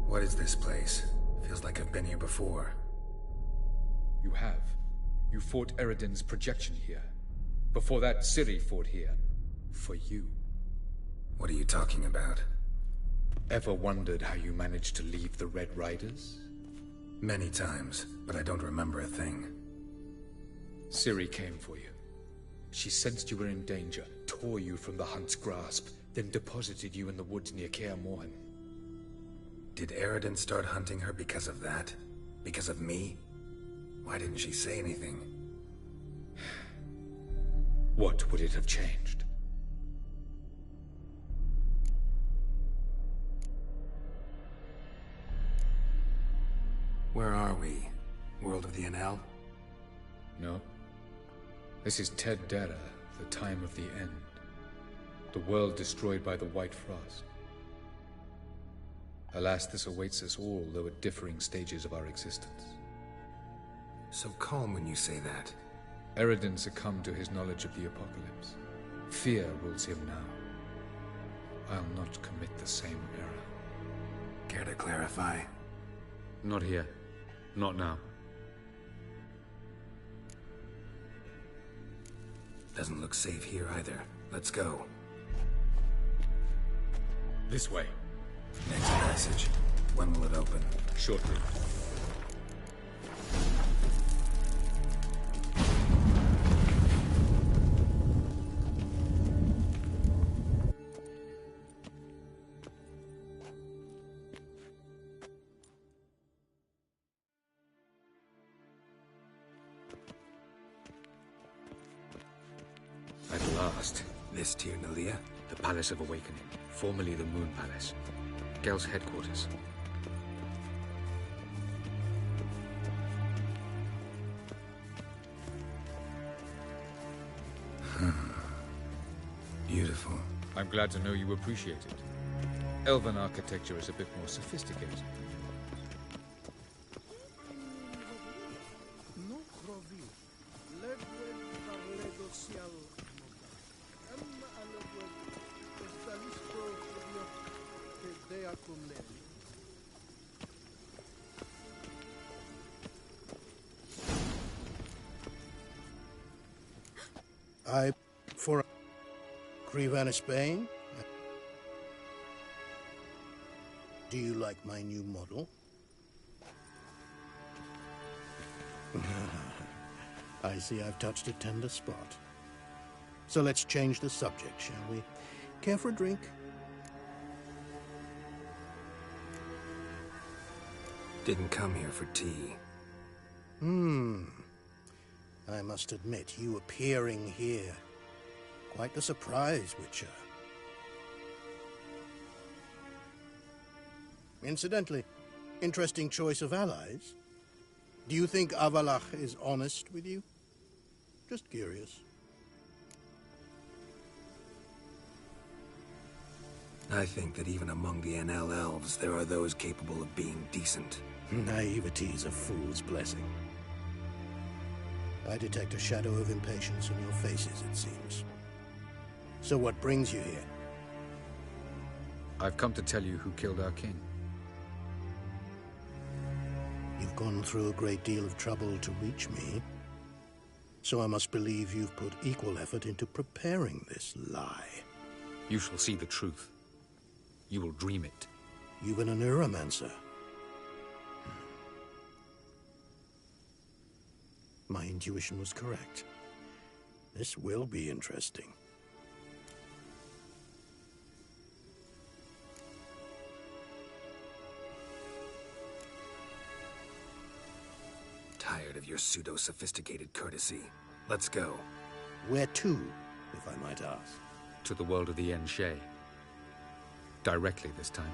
What is this place? Feels like I've been here before. You have. You fought Eridan's projection here. Before that, Ciri fought here. For you. What are you talking about? Ever wondered how you managed to leave the Red Riders? Many times, but I don't remember a thing. Ciri came for you. She sensed you were in danger, tore you from the Hunt's grasp, then deposited you in the woods near Kaer Morhen. Did Eridan start hunting her because of that? Because of me? Why didn't she say anything? What would it have changed? Where are we? World of the NL? No. This is Ted Dera, the time of the end. The world destroyed by the White Frost. Alas, this awaits us all, though at differing stages of our existence. So calm when you say that. Eridan succumbed to his knowledge of the apocalypse. Fear rules him now. I'll not commit the same error. Care to clarify? Not here. Not now. Doesn't look safe here either. Let's go. This way. Next passage. When will it open? Shortly. At last. This Tyr Nalia? The Palace of Awakening, formerly the Moon Palace. Gel's headquarters. Beautiful. I'm glad to know you appreciate it. Elven architecture is a bit more sophisticated. For Crevan, Spain? Do you like my new model? I see I've touched a tender spot. So let's change the subject, shall we? Care for a drink? Didn't come here for tea. I must admit, you appearing here, quite the surprise, Witcher. Incidentally, interesting choice of allies. Do you think Avalach is honest with you? Just curious. I think that even among the NL elves, there are those capable of being decent. Naivety is a fool's blessing. I detect a shadow of impatience in your faces, it seems. So what brings you here? I've come to tell you who killed our king. You've gone through a great deal of trouble to reach me. So I must believe you've put equal effort into preparing this lie. You shall see the truth. You will dream it. You've been a neuromancer. My intuition was correct. This will be interesting. Tired of your pseudo-sophisticated courtesy. Let's go. Where to, if I might ask? To the world of the Enshe. Directly this time.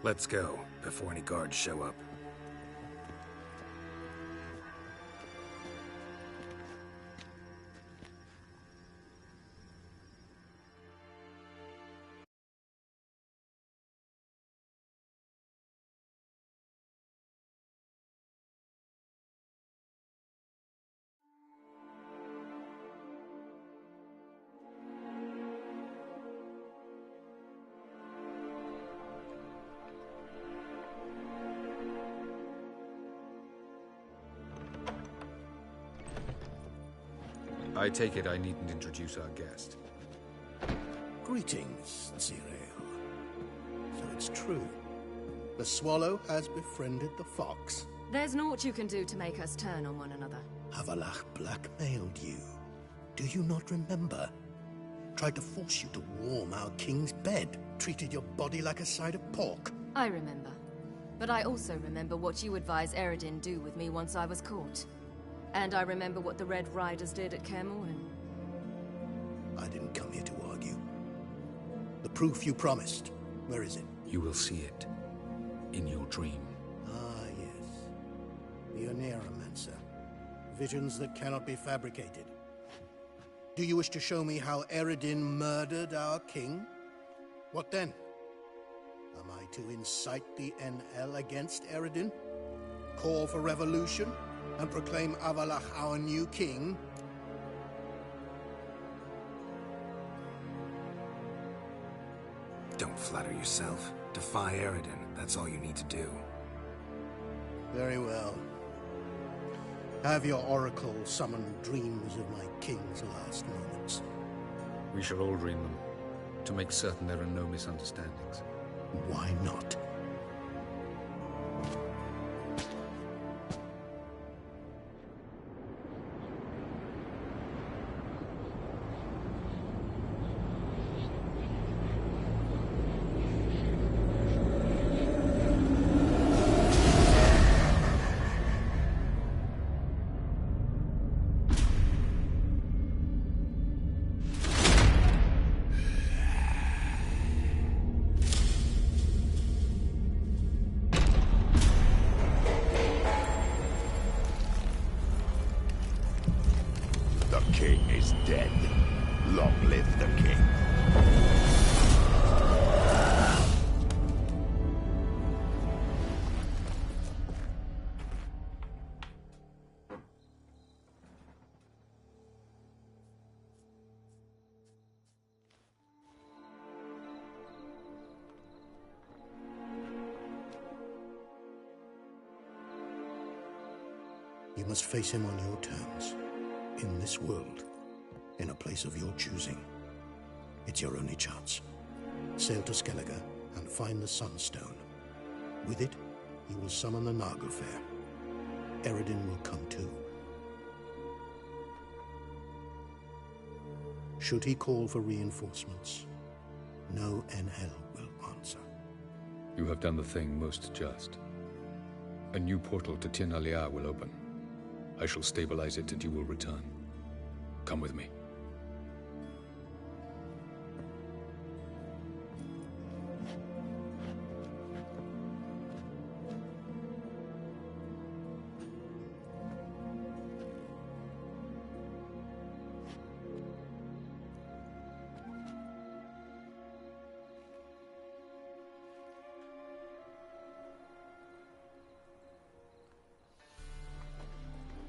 Let's go, before any guards show up. I take it I needn't introduce our guest. Greetings, Zirael. So it's true. The swallow has befriended the fox. There's naught you can do to make us turn on one another. Avalach blackmailed you. Do you not remember? Tried to force you to warm our king's bed. Treated your body like a side of pork. I remember. But I also remember what you advised Eredin do with me once I was caught. And I remember what the Red Riders did at Kaer Morhen. I didn't come here to argue. The proof you promised, where is it? You will see it. In your dream. Ah, yes. The Oneiromancer. Visions that cannot be fabricated. Do you wish to show me how Eredin murdered our king? What then? Am I to incite the NL against Eredin? Call for revolution? And proclaim Avalach our new king? Don't flatter yourself. Defy Eredin. That's all you need to do. Very well. Have your oracle summon dreams of my king's last moments. We shall all dream them, to make certain there are no misunderstandings. Why not? You must face him on your terms. In this world. In a place of your choosing. It's your only chance. Sail to Skellige and find the Sunstone. With it, you will summon the Nagelfair. Eredin will come too. Should he call for reinforcements, no NL will answer. You have done the thing most just. A new portal to Tir Nalia will open. I shall stabilize it and you will return. Come with me.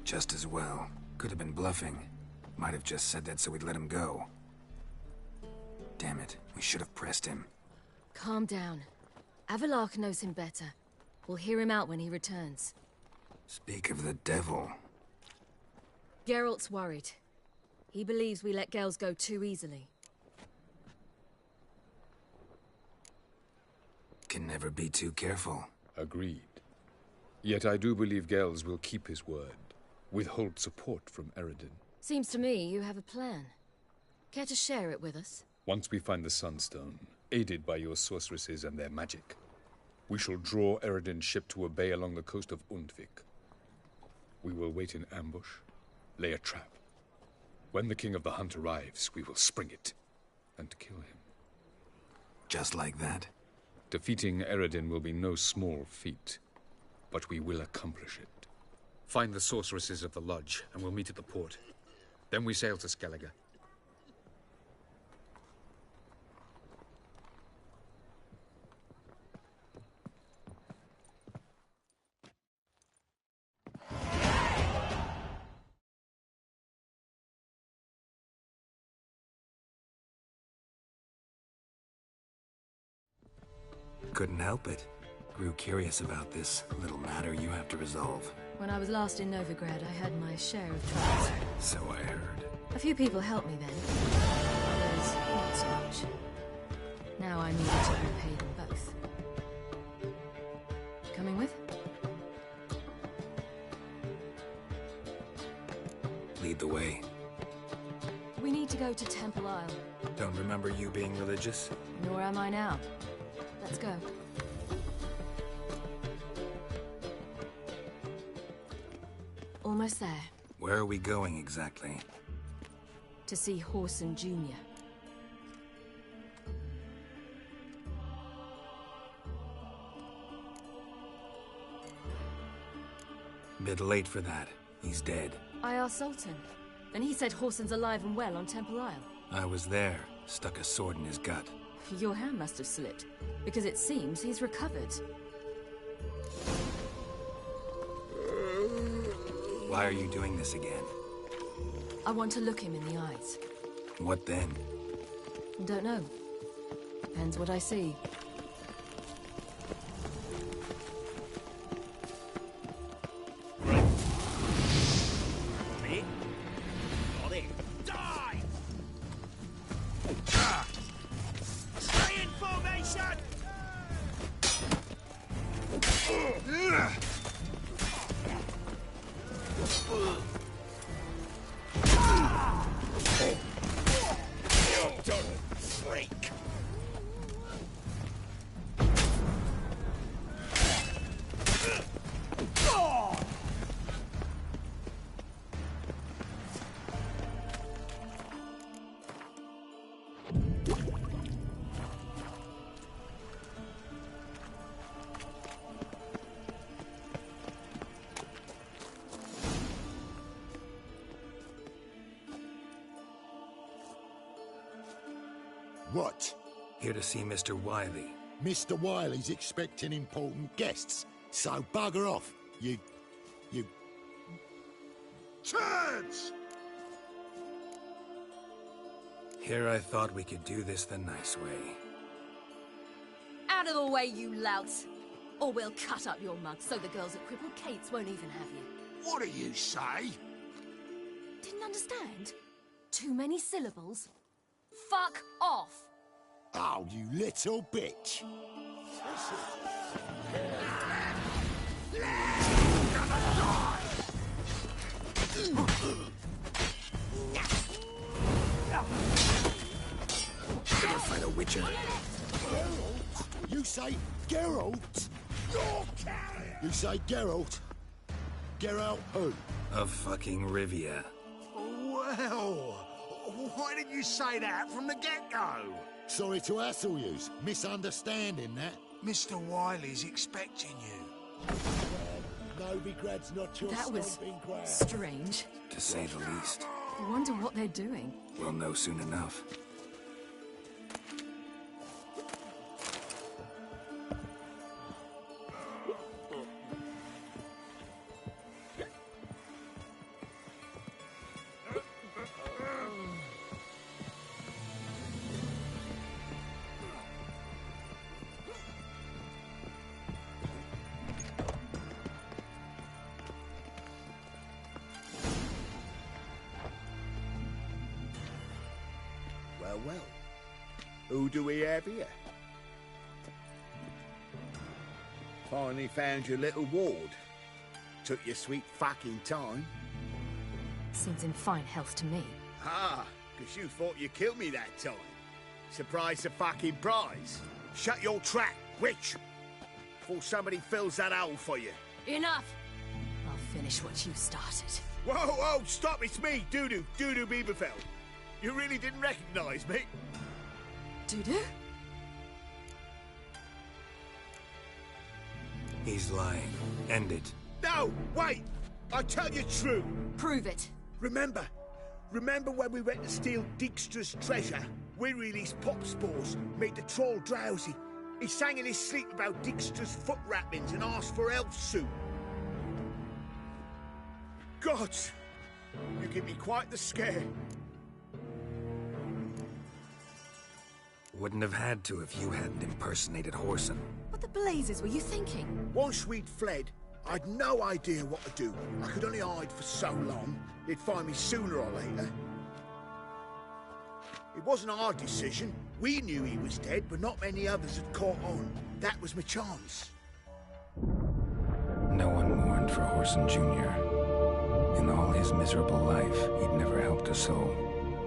Just as well. Could have been bluffing. Might have just said that so we'd let him go. Damn it, we should have pressed him. Calm down. Avalach knows him better. We'll hear him out when he returns. Speak of the devil. Geralt's worried. He believes we let Gels go too easily. Can never be too careful. Agreed. Yet I do believe Gels will keep his word. Withhold support from Eredin. Seems to me you have a plan. Care to share it with us? Once we find the Sunstone, aided by your sorceresses and their magic, we shall draw Eredin's ship to a bay along the coast of Undvik. We will wait in ambush, lay a trap. When the King of the Hunt arrives, we will spring it and kill him. Just like that? Defeating Eredin will be no small feat, but we will accomplish it. Find the sorceresses of the lodge, and we'll meet at the port. Then we sail to Skellige. Couldn't help it. Grew curious about this little matter you have to resolve. When I was last in Novigrad, I had my share of troubles. So I heard. A few people helped me then. Others, not so much. Now I'm eager to repay them both. Coming with? Lead the way. We need to go to Temple Isle. Don't remember you being religious? Nor am I now. Let's go. Almost there. Where are we going exactly? To see Horson Jr. Bit late for that. He's dead. I asked Sultan, and he said Horson's alive and well on Temple Isle. I was there, stuck a sword in his gut. Your hand must have slipped, because it seems he's recovered. Why are you doing this again? I want to look him in the eyes. What then? Don't know. Depends what I see. What? Here to see Mr. Wiley. Mr. Wiley's expecting important guests, so bugger off, you... turds! Here I thought we could do this the nice way. Out of the way, you louts! Or we'll cut up your mug so the girls at Crippled Kate's won't even have you. What do you say? Didn't understand? Too many syllables? Fuck off! Oh, you little bitch! Ever fight a witcher? You say Geralt? You say Geralt? Geralt who? Of fucking Rivia. Well, why didn't you say that from the get-go? Sorry to hassle yous. Misunderstanding that. Mr. Wiley's expecting you. Novigrad's not your That was stomping ground. strange. To say the least. I wonder what they're doing. We'll know soon enough. Well. Who do we have here? Finally found your little ward. Took your sweet fucking time. Seems in fine health to me. Ah, because you thought you killed me that time. Surprise the fucking prize. Shut your trap, witch! Before somebody fills that hole for you. Enough! I'll finish what you started. Whoa, stop, it's me, Dudu Bieberfeld. You really didn't recognize me? Dudu? He's lying. End it. No, wait! I'll tell you true. Prove it. Remember when we went to steal Dijkstra's treasure? We released pop spores, made the troll drowsy. He sang in his sleep about Dijkstra's foot wrappings and asked for elf soup. Gods, you give me quite the scare. Wouldn't have had to if you hadn't impersonated Horson. What the blazes were you thinking? Once we'd fled, I'd no idea what to do. I could only hide for so long. They'd find me sooner or later. It wasn't our decision. We knew he was dead, but not many others had caught on. That was my chance. No one mourned for Horson Jr. In all his miserable life, he'd never helped a soul.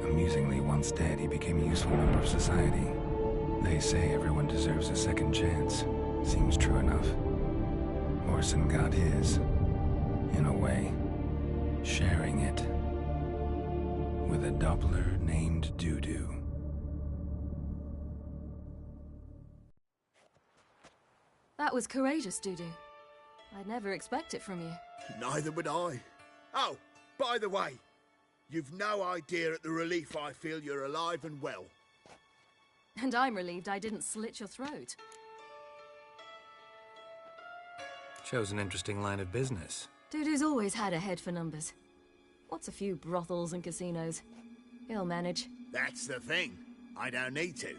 Amusingly, once dead, he became a useful member of society. They say everyone deserves a second chance. Seems true enough. Horson got his, in a way, sharing it with a Doppler named Doo-Doo. That was courageous, Doo-Doo. I'd never expect it from you. Neither would I. Oh, by the way, you've no idea at the relief I feel you're alive and well. And I'm relieved I didn't slit your throat. Shows an interesting line of business. Doo-Doo's always had a head for numbers. What's a few brothels and casinos? He'll manage. That's the thing. I don't need to.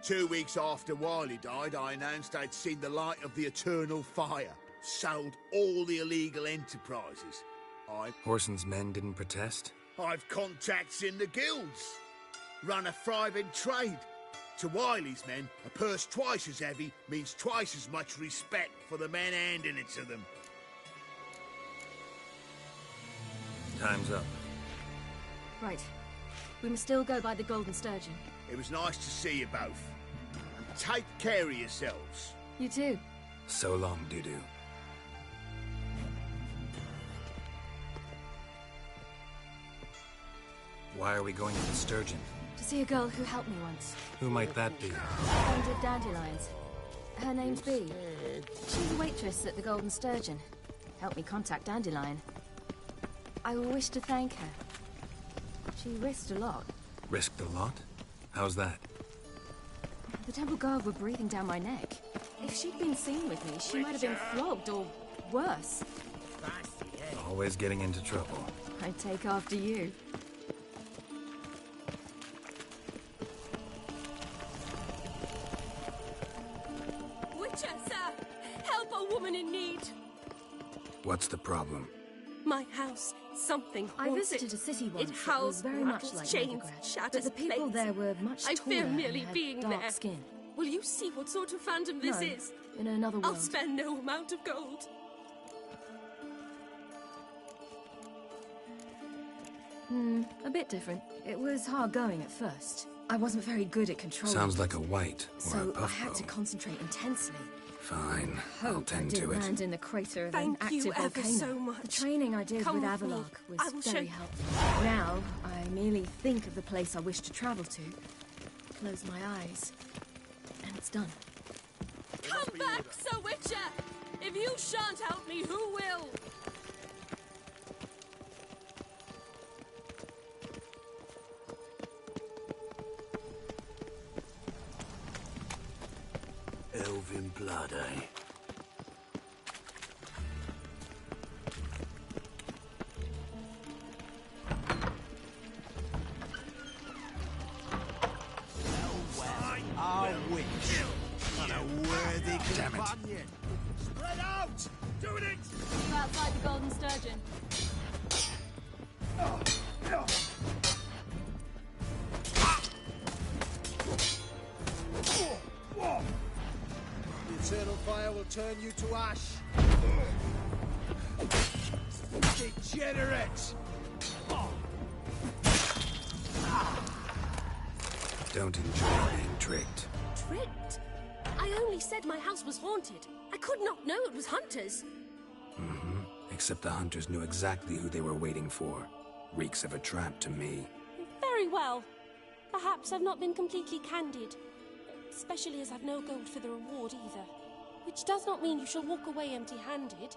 2 weeks after Wiley died, I announced I'd seen the light of the eternal fire. Sold all the illegal enterprises. Horson's men didn't protest? I've contacts in the guilds. Run a thriving trade. To Wiley's men, a purse twice as heavy means twice as much respect for the men handing it to them. Time's up. Right. We must still go by the Golden Sturgeon. It was nice to see you both. And take care of yourselves. You too. So long, Doo-Doo. Why are we going to the Sturgeon? To see a girl who helped me once. Who might that be? Friend of Dandelion's. Her name's Bee. She's a waitress at the Golden Sturgeon. Helped me contact Dandelion. I wish to thank her. She risked a lot. Risked a lot? How's that? The Temple Guard were breathing down my neck. If she'd been seen with me, she might have been flogged or worse. Always getting into trouble. I'd take after you. Witcher, sir! Help a woman in need! What's the problem? My house. Something I haunted. visited a city once It that was housed very much rattles, like chains, Novigrad, shatters, but the people plagues. there were much I taller fear merely and had being dark there. skin. Will you see what sort of phantom this No, is? in another I'll world. spend no amount of gold. A bit different. It was hard going at first. I wasn't very good at controlling Sounds it. like a white or a So I puff had to bow. concentrate intensely. Fine, I'll Hope I tend didn't to it. land in the crater of Thank an active you ever volcano. so much. The training I did Come with with me. Avalok I will was show very you. helpful. Now, I merely think of the place I wish to travel to, close my eyes, and it's done. Come back, Sir Witcher! If you shan't help me, who will? Elven blood, eh? Our witch. And a worthy Damn it. companion. Spread out! Doing it! We're outside the Golden Sturgeon. The eternal fire will turn you to ash. Degenerate! Don't enjoy being tricked. Tricked? I only said my house was haunted. I could not know it was hunters. Except the hunters knew exactly who they were waiting for. Reeks of a trap to me. Very well. Perhaps I've not been completely candid. Especially as I've no gold for the reward either. Which does not mean you shall walk away empty-handed.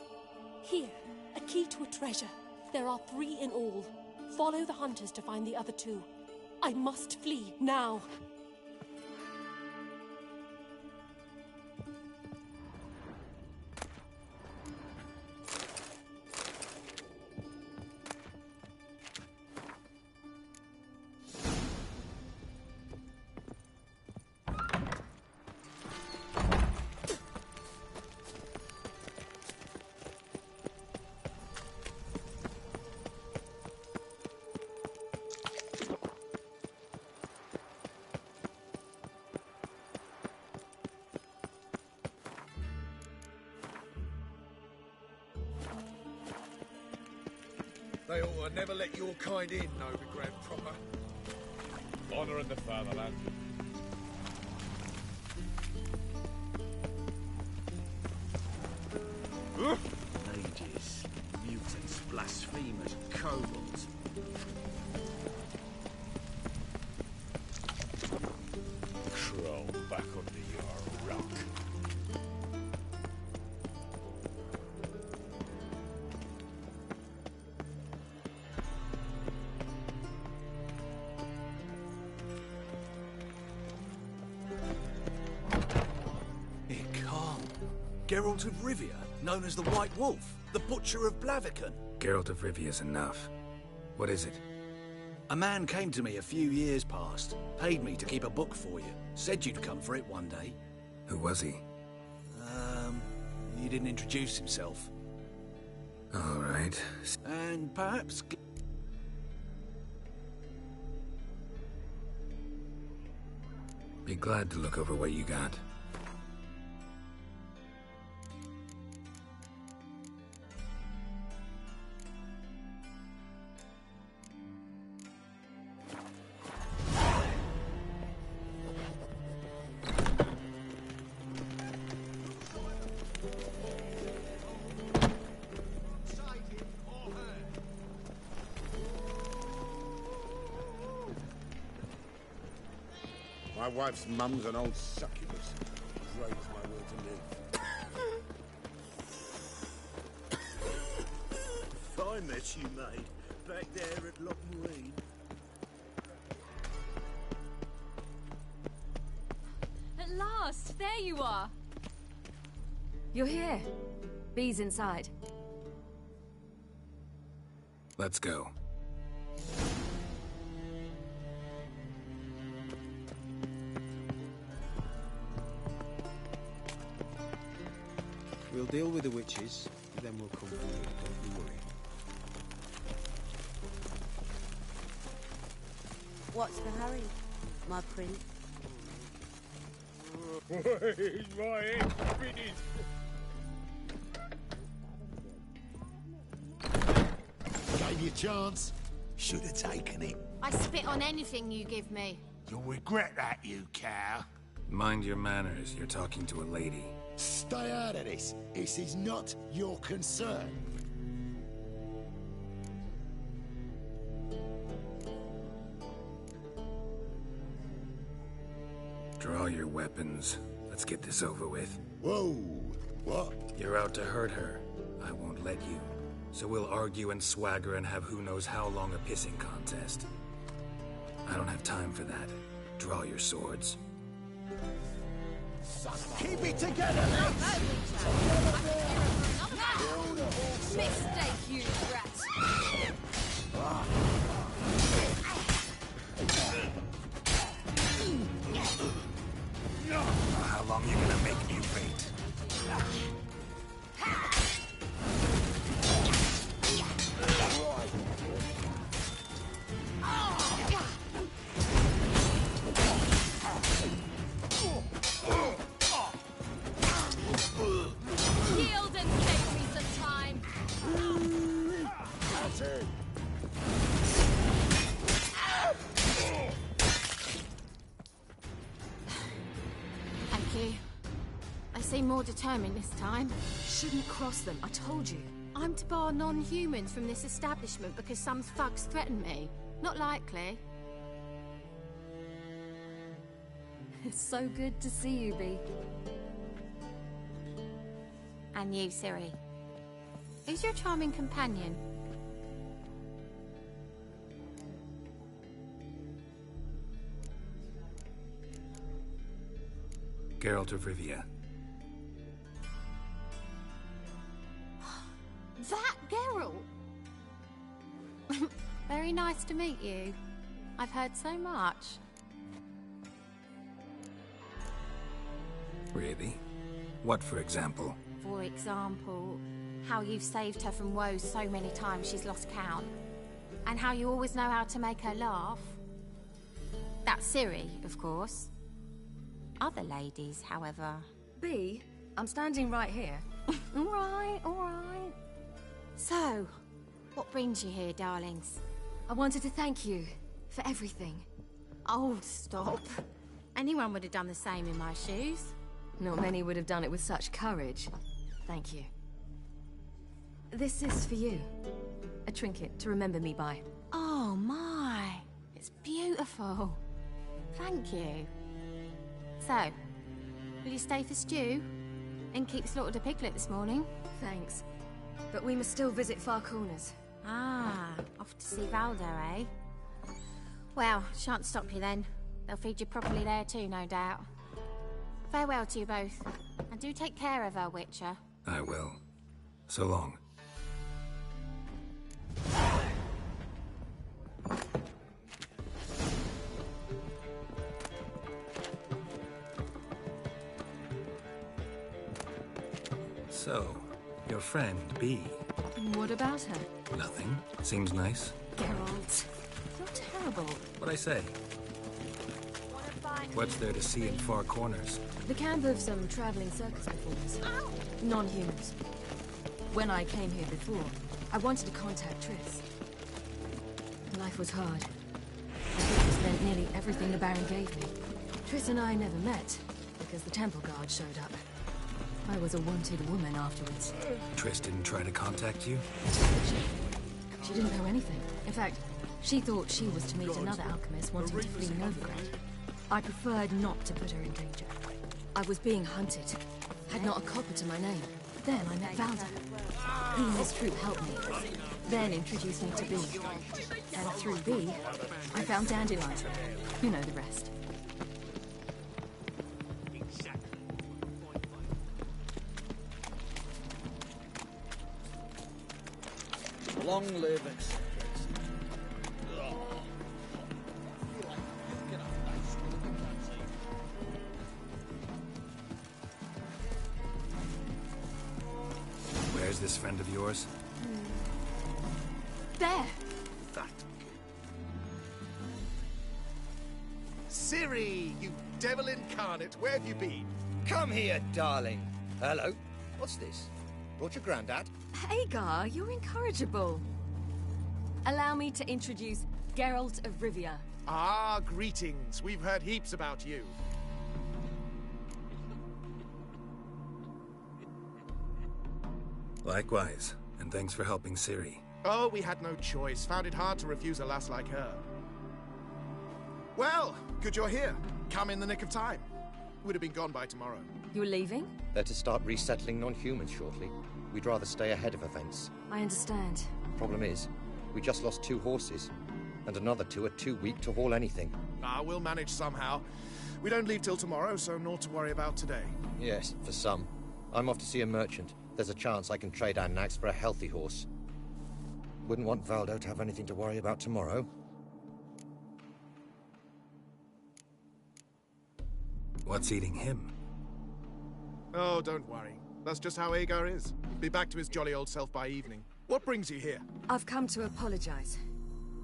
Here, a key to a treasure. There are 3 in all. Follow the hunters to find the other 2. I must flee now. They ought to never let your kind in, Noble Grand Proper. Honour in the fatherland. Mages, mutants, blasphemers, kobolds. Crawl back under your rock. Here come. Geralt of Rivia, known as the White Wolf, the Butcher of Blaviken. Geralt of Rivia's enough. What is it? A man came to me a few years past, paid me to keep a book for you, said you'd come for it one day. Who was he? He didn't introduce himself. All right. And perhaps... Be glad to look over what you got. My wife's mum's an old succubus. Breaks my will to live. Fine mess you made, back there at Loch Marine. At last, there you are. You're here. Bee's inside. Let's go. We'll deal with the witches, then we'll come for you, don't you worry. What's the hurry, my prince? He's my head finished. Gave you a chance. Should have taken it. I spit on anything you give me. You'll regret that, you cow. Mind your manners. You're talking to a lady. Stay out of this. This is not your concern. Draw your weapons. Let's get this over with. Whoa! What? You're out to hurt her. I won't let you. So we'll argue and swagger and have who knows how long a pissing contest. I don't have time for that. Draw your swords. Keep it together, Mistake, you rat. How long you gonna make me wait? Yield and save me some time. That's it. Thank you. I seem more determined this time. Shouldn't cross them, I told you. I'm to bar non-humans from this establishment because some thugs threaten me. Not likely. It's so good to see you, Bee. And you, Ciri. Who's your charming companion? Geralt of Rivia. That Geralt! Very nice to meet you. I've heard so much. Really? What, for example? For example, how you've saved her from woes so many times she's lost count. And how you always know how to make her laugh. That's Ciri, of course. Other ladies, however... Bee, I'm standing right here. All right, all right. So, What brings you here, darlings? I wanted to thank you for everything. Oh, stop. Anyone would have done the same in my shoes. Not many would have done it with such courage. Thank you. This is for you. A trinket to remember me by. Oh, my. It's beautiful. Thank you. So, will you stay for stew? Innkeep slaughtered a piglet this morning. Thanks. But we must still visit Far Corners. Ah, off to see Valdo, eh? Well, shan't stop you then. They'll feed you properly there too, no doubt. Farewell to you both. And do take care of her, Witcher. I will. So long. So, your friend, B. What about her? Nothing. Seems nice. Geralt, you're terrible. What'd I say? What's there to see in Far Corners? The camp of some traveling circus performers. Non-humans. When I came here before, I wanted to contact Triss. Life was hard. I think I spent nearly everything the Baron gave me. Triss and I never met, because the Temple Guard showed up. I was a wanted woman afterwards. Triss didn't try to contact you? She didn't know anything. In fact, she thought she was to meet another alchemist wanting to flee Novigrad. I preferred not to put her in danger. I was being hunted. Had not a copper to my name. Then I met Valdo. He and his troop helped me. Then introduced me to B. And through B, I found Dandelion. You know the rest. Long live it. Where's this friend of yours? There! Ciri, you devil incarnate, where have you been? Come here, darling. Hello. What's this? Brought your granddad? Hagar, you're incorrigible. Allow me to introduce Geralt of Rivia. Ah, greetings. We've heard heaps about you. Likewise, and thanks for helping Ciri. Oh, we had no choice. Found it hard to refuse a lass like her. Well, good you're here. Come in the nick of time. Would have been gone by tomorrow. You're leaving? They're to start resettling non-humans shortly. We'd rather stay ahead of events. I understand. Problem is, we just lost 2 horses, and another 2 are too weak to haul anything. Ah, we'll manage somehow. We don't leave till tomorrow, so naught to worry about today. Yes, for some. I'm off to see a merchant. There's a chance I can trade our nags for a healthy horse. Wouldn't want Valdo to have anything to worry about tomorrow. What's eating him? Oh, don't worry. That's just how Agar is. He'll be back to his jolly old self by evening. What brings you here? I've come to apologize.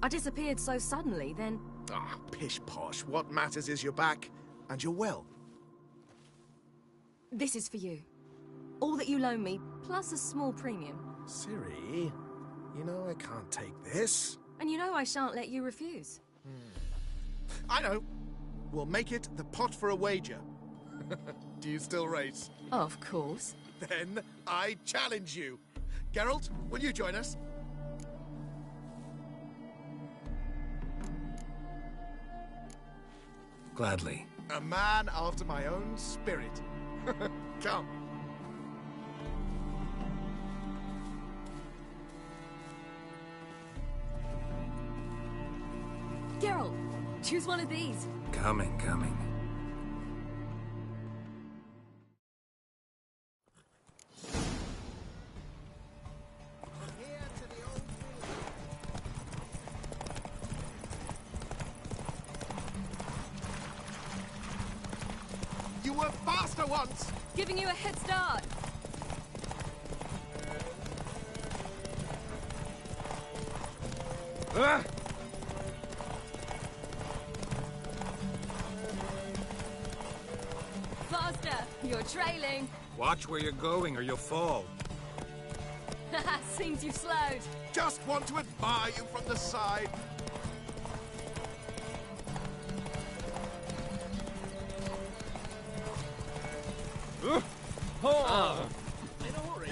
I disappeared so suddenly, then... Ah, pish-posh. What matters is you're back, and you're well. This is for you. All that you loan me, plus a small premium. Ciri, you know I can't take this. And you know I shan't let you refuse. I know. We'll make it the pot for a wager. Do you still race? Of course. Then I challenge you. Geralt, will you join us? Gladly. A man after my own spirit. Come. Geralt, choose one of these. Coming. You were faster once! Giving you a head start. Ah! Faster! You're trailing. Watch where you're going or you'll fall. Seems you've slowed. Just want to admire you from the side. Oh. In a hurry.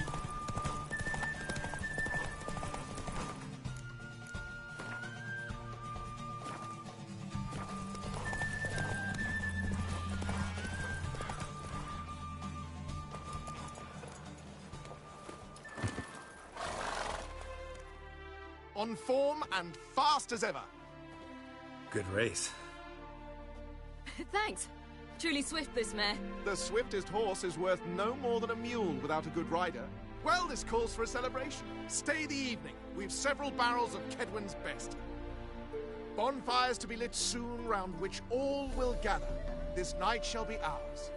On form and fast as ever. Good race. Thanks. Truly swift, this mare. The swiftest horse is worth no more than a mule without a good rider. Well, this calls for a celebration. Stay the evening. We've several barrels of Kedwen's best. Bonfires to be lit soon, round which all will gather. This night shall be ours.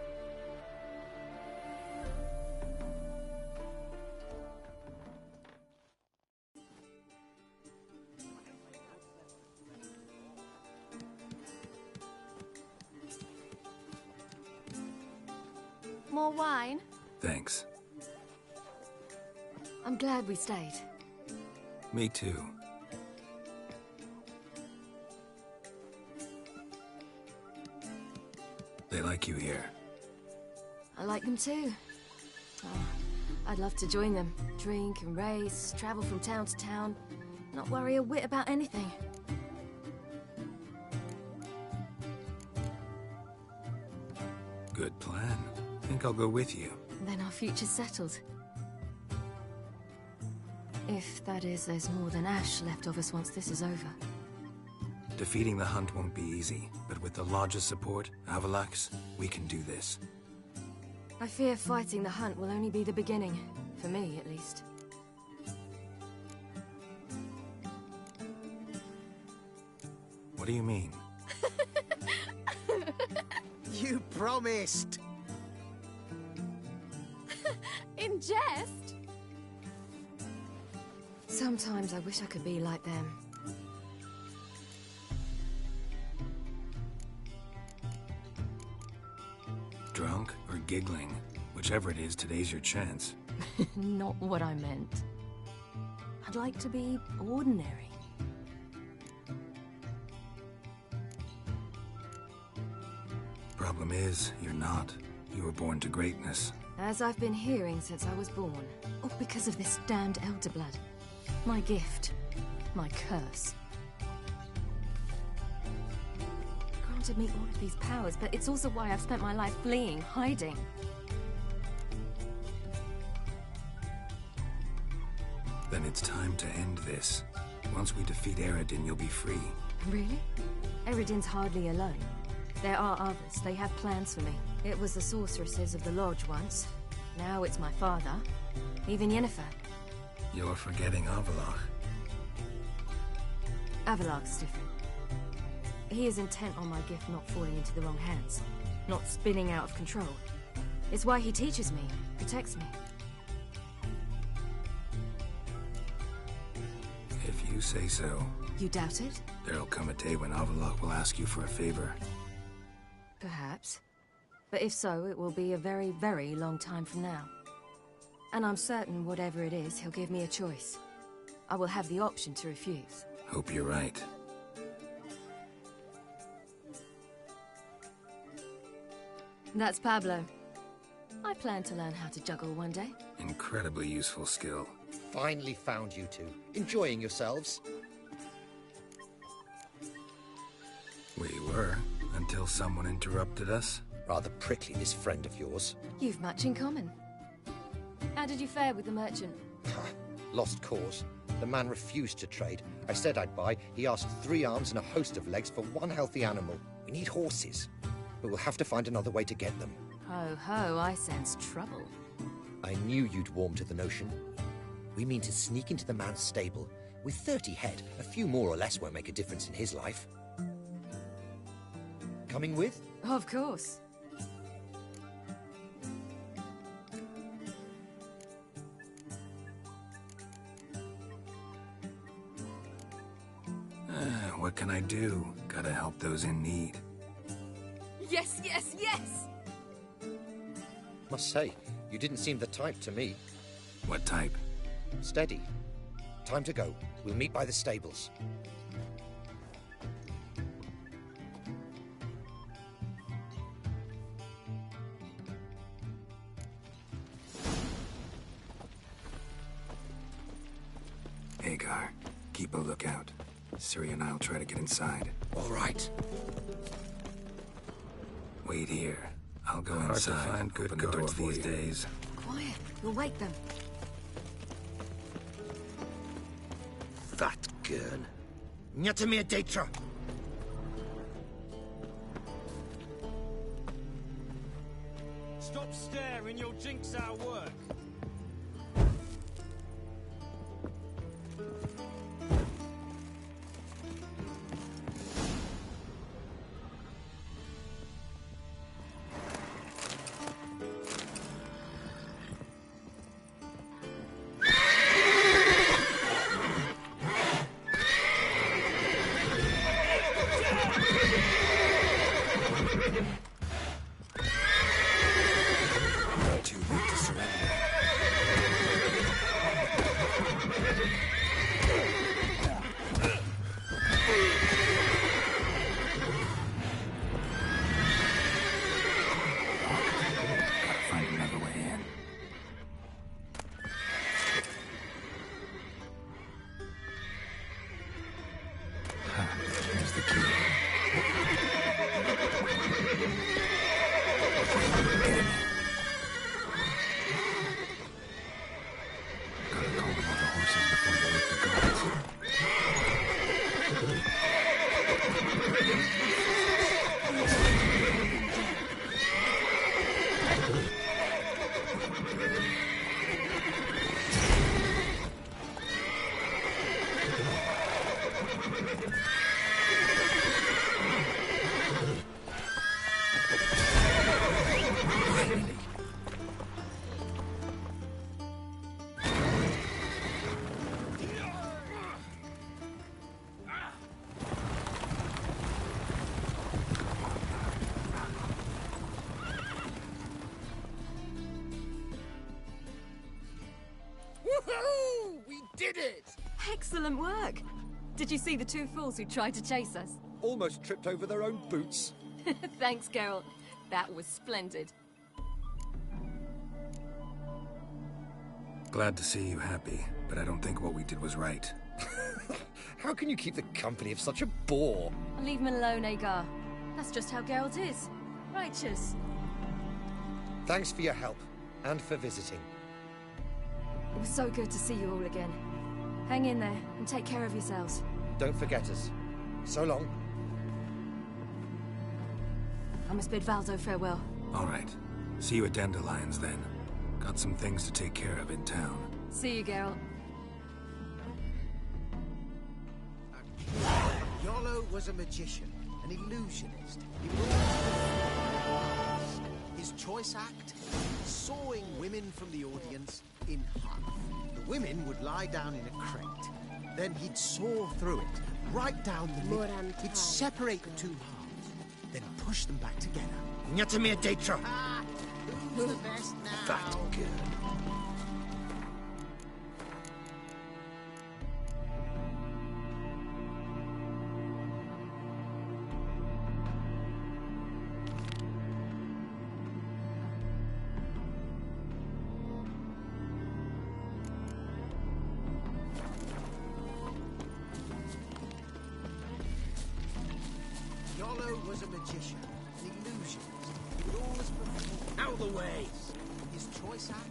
More wine? Thanks. I'm glad we stayed. Me too. They like you here. I like them too. Oh, I'd love to join them. Drink and race, travel from town to town, not worry a whit about anything. Good plan. Think I'll go with you. Then our future's settled. If, that is, there's more than ash left of us once this is over. Defeating the hunt won't be easy, but with the Lodge's support, Avalax, we can do this. I fear fighting the hunt will only be the beginning. For me, at least. What do you mean? You promised! In jest? Sometimes I wish I could be like them. Drunk or giggling? Whichever it is, today's your chance. Not what I meant. I'd like to be ordinary. Problem is, you're not. You were born to greatness. As I've been hearing since I was born. All because of this damned elder blood. My gift. My curse. Granted me all of these powers, but it's also why I've spent my life fleeing, hiding. Then it's time to end this. Once we defeat Eredin, you'll be free. Really? Eredin's hardly alone. There are others. They have plans for me. It was the sorceresses of the Lodge once. Now it's my father. Even Yennefer. You're forgetting Avalach. Avalach's different. He is intent on my gift not falling into the wrong hands. Not spinning out of control. It's why he teaches me, protects me. If you say so. You doubt it? There'll come a day when Avalach will ask you for a favor. Perhaps. But if so, it will be a very, very long time from now. And I'm certain whatever it is, he'll give me a choice. I will have the option to refuse. Hope you're right. That's Pablo. I plan to learn how to juggle one day. Incredibly useful skill. Finally found you two. Enjoying yourselves? We were, until someone interrupted us. Rather prickly, this friend of yours. You've much in common. How did you fare with the merchant? Lost cause. The man refused to trade. I said I'd buy. He asked 3 arms and a host of legs for 1 healthy animal. We need horses. But we'll have to find another way to get them. Ho ho, I sense trouble. I knew you'd warm to the notion. We mean to sneak into the man's stable. With 30 head, a few more or less won't make a difference in his life. Coming with? Of course. What can I do? Gotta help those in need. Yes, yes, yes! Must say, you didn't seem the type to me. What type? Steady. Time to go. We'll meet by the stables. Hagar, keep a lookout. Ciri and I'll try to get inside. All right. Wait here. I'll go Hard to inside. find good Open the door guards these for you. days. Quiet. We'll wake them. That girl. Nyata mia deitra. Stop staring, you'll jinx our work. Too weak to surrender. Gotta find another way in. There's the key. Gotta call in all the horses before they wake the guards. Woohoo! We did it! Excellent work. Did you see the two fools who tried to chase us? Almost tripped over their own boots. Thanks, Geralt. That was splendid. Glad to see you happy, but I don't think what we did was right. How can you keep the company of such a bore? Leave him alone, Agar. That's just how Geralt is. Righteous. Thanks for your help, and for visiting. It was so good to see you all again. Hang in there, and take care of yourselves. Don't forget us. So long. I must bid Valdo farewell. All right. See you at Dandelions, then. Got some things to take care of in town. See you, Geralt. Yolo was a magician, an illusionist. He would always... His choice act? Sawing women from the audience in half. The women would lie down in a crate. Then he'd saw through it, right down the middle. He'd separate the two halves, then push them back together. Nyatamir Deitra! Who's the best now? That girl. Yolo was a magician, an illusionist. He would always perform... Out of the way! His choice act?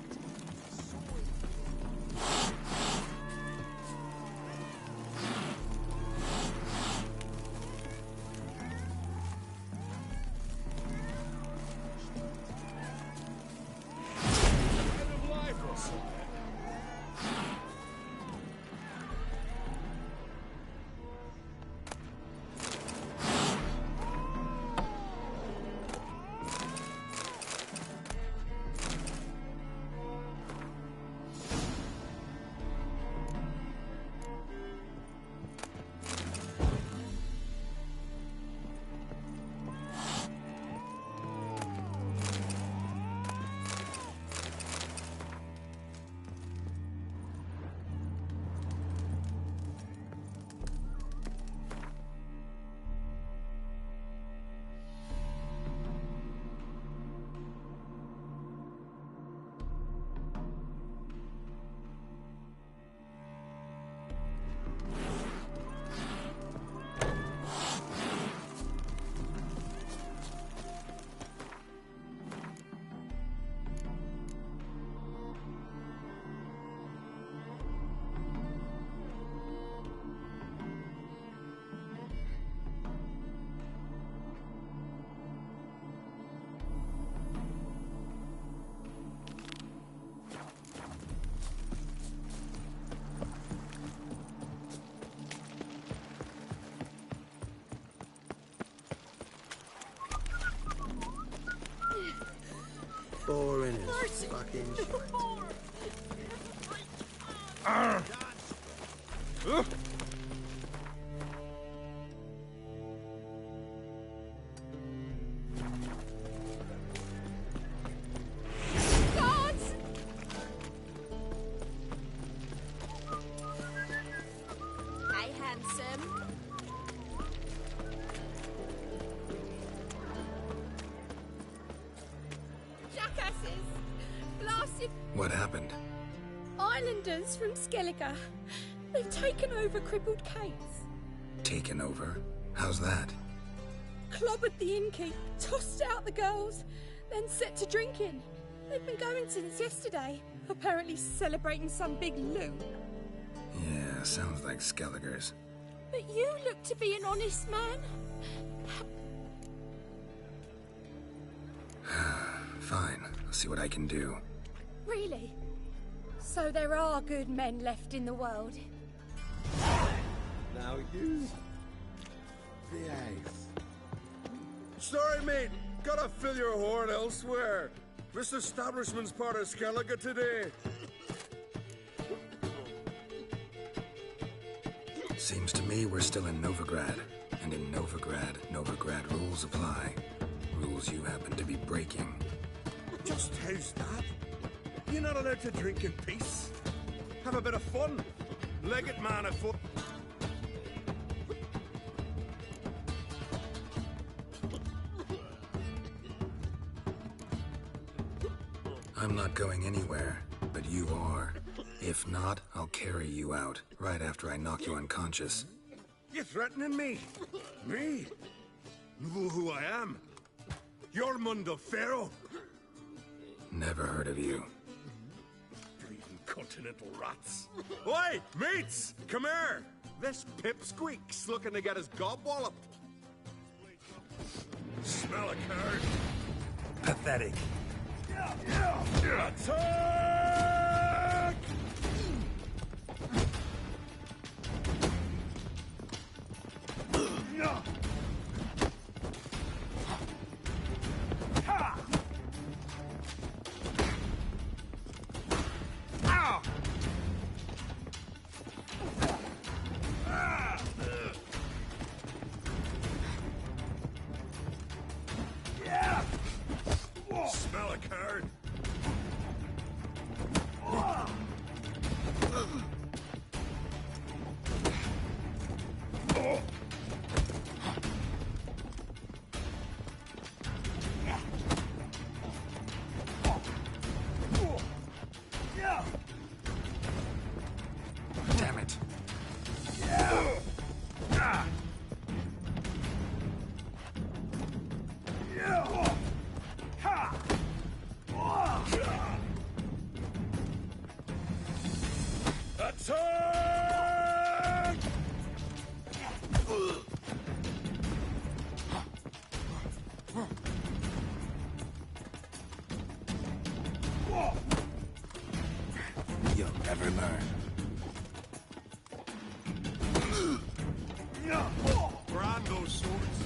boring as fucking shit. Guards! Hey, handsome. Jackasses! Blasted What happened? islanders from Skellige. They've taken over crippled Kate's. Taken over? How's that? Clobbered the innkeep, tossed out the girls, then set to drinking. They've been going since yesterday, apparently celebrating some big loot. Yeah, sounds like Skellige's. But you look to be an honest man. Fine, I'll see what I can do. Really? So there are good men left in the world. Now you behave. Sorry, mate. Gotta fill your horn elsewhere. This establishment's part of Skellige today. Seems to me we're still in Novigrad. And in Novigrad rules apply. Rules you happen to be breaking. Just how's that? You're not allowed to drink in peace. Have a bit of fun. Leg it, man, afoot. I'm not going anywhere, but you are. If not, I'll carry you out, right after I knock you unconscious. You threatening me? Me? Know who I am? You're Mundo Pharaoh. Never heard of you. Breeding continental rats. Oi, mates! Come here! This pipsqueak's looking to get his gob walloped. Smell a card. Pathetic. Attack! Smell a card. Damn it. Attack! You'll never learn. Brando swords.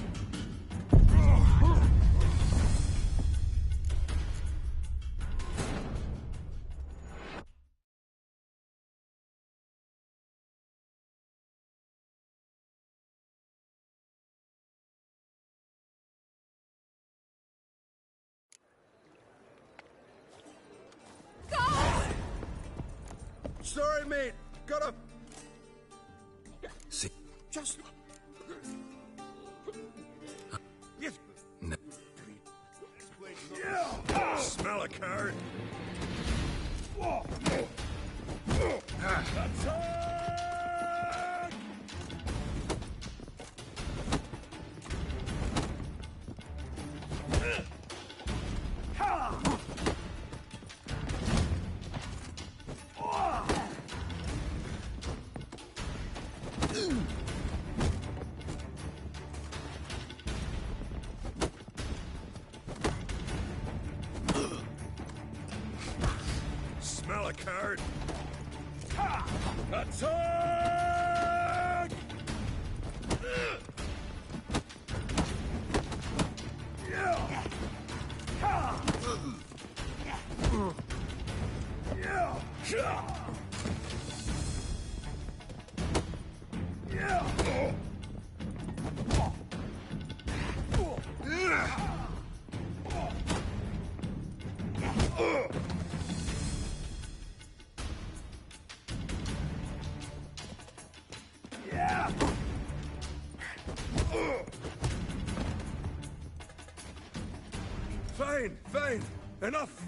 Sorry, mate. Gotta... See? Just... Yes. No. Smell a card. Attack! Smell a card. Attack! Fine, fine. Enough.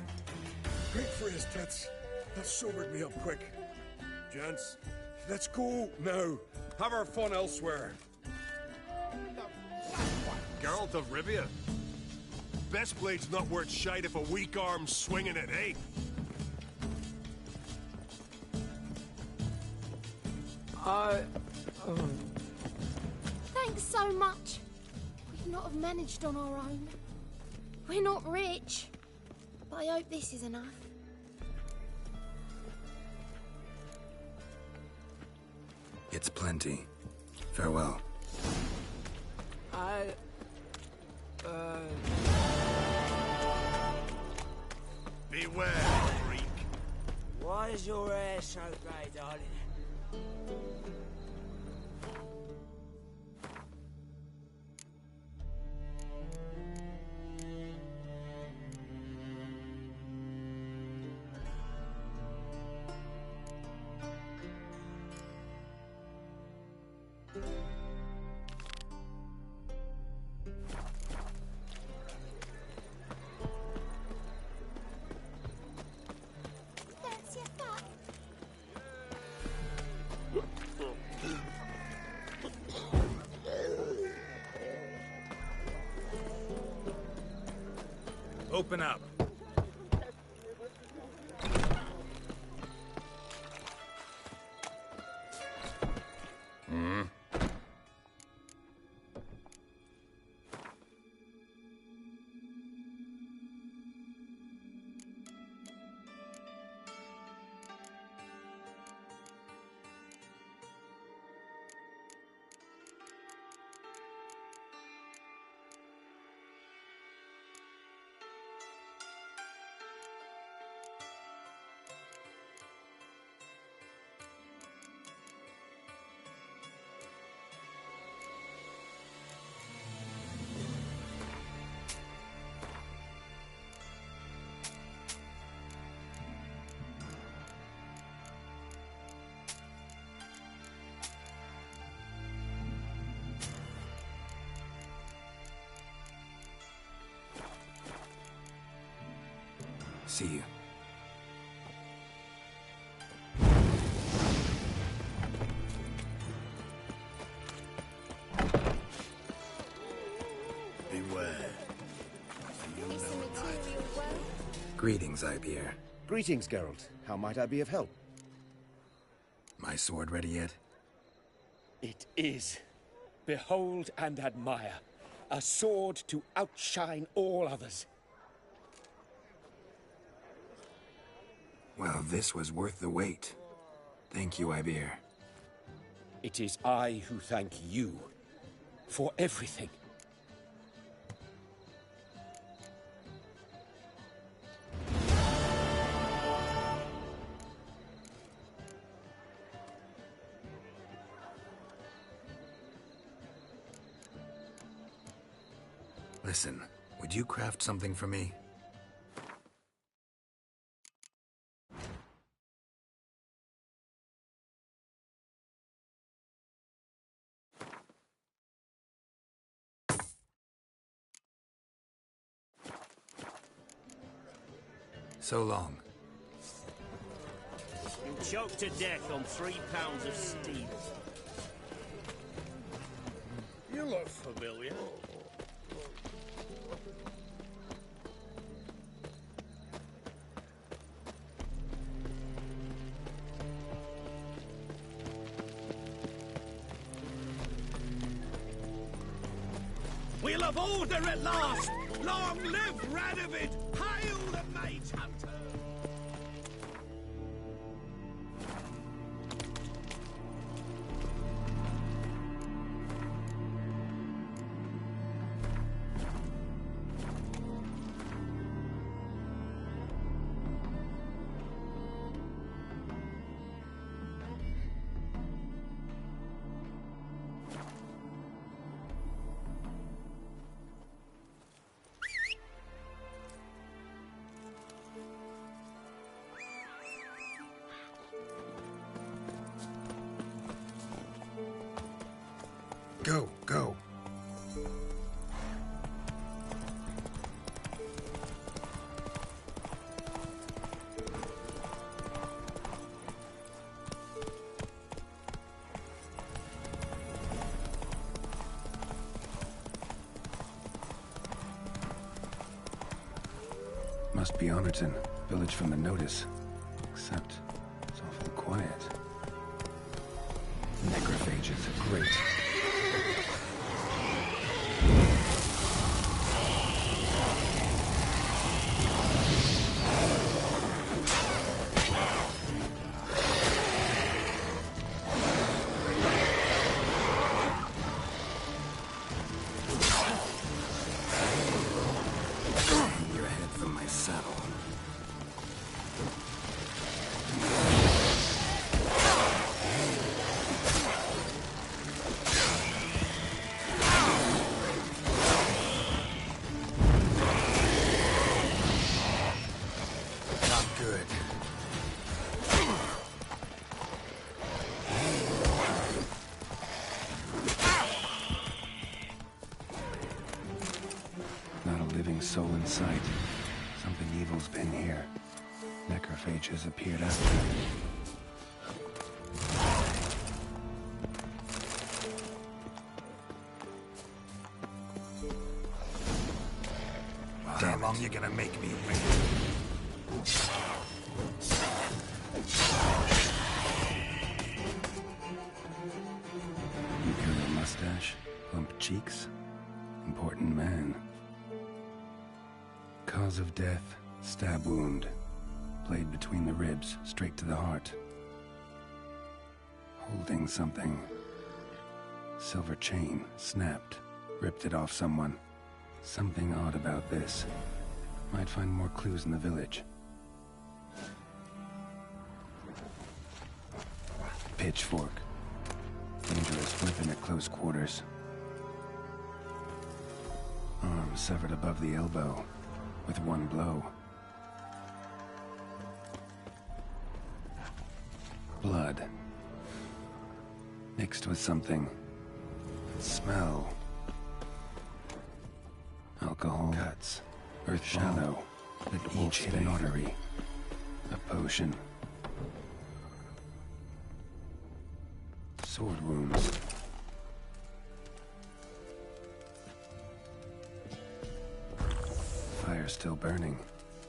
Great for his tits. That sobered me up quick. Gents, let's go now. Have our fun elsewhere. Geralt of Rivia? Best blade's not worth shite if a weak arm's swinging it, eh? Thanks so much. We'd not have managed on our own. We're not rich, but I hope this is enough. It's plenty. Farewell. Beware, freak. Why is your hair so grey, darling? That's your fuck. Open up. See you. Beware. Is the material well? Greetings, Ibeer. Greetings, Geralt. How might I be of help? My sword ready yet? It is. Behold and admire. A sword to outshine all others. Well, this was worth the wait. Thank you, Ibeer. It is I who thank you for everything. Listen, would you craft something for me? So long. You'll choke to death on 3 pounds of steel. You look familiar. We'll have order at last! Long live Radovid! Hail the Mage Hunter! Go, go. Must be Honorton, village from the notice. Except it's awful quiet. Necrophages are great. Your head from my saddle. Not good. Not a living soul in sight. Something evil's been here. Necrophages appeared after. How long you gonna make me wait? Imperial mustache, plump cheeks, important man. Cause of death, stab wound. Blade between the ribs, straight to the heart. Holding something. Silver chain, snapped. Ripped it off someone. Something odd about this. Might find more clues in the village. Pitchfork. Dangerous weapon at close quarters. Arm severed above the elbow, with one blow. Blood. Mixed with something. Smell. Alcohol. Cuts. Earth shallow. That each hit an artery. A potion. Sword wounds. Fire still burning.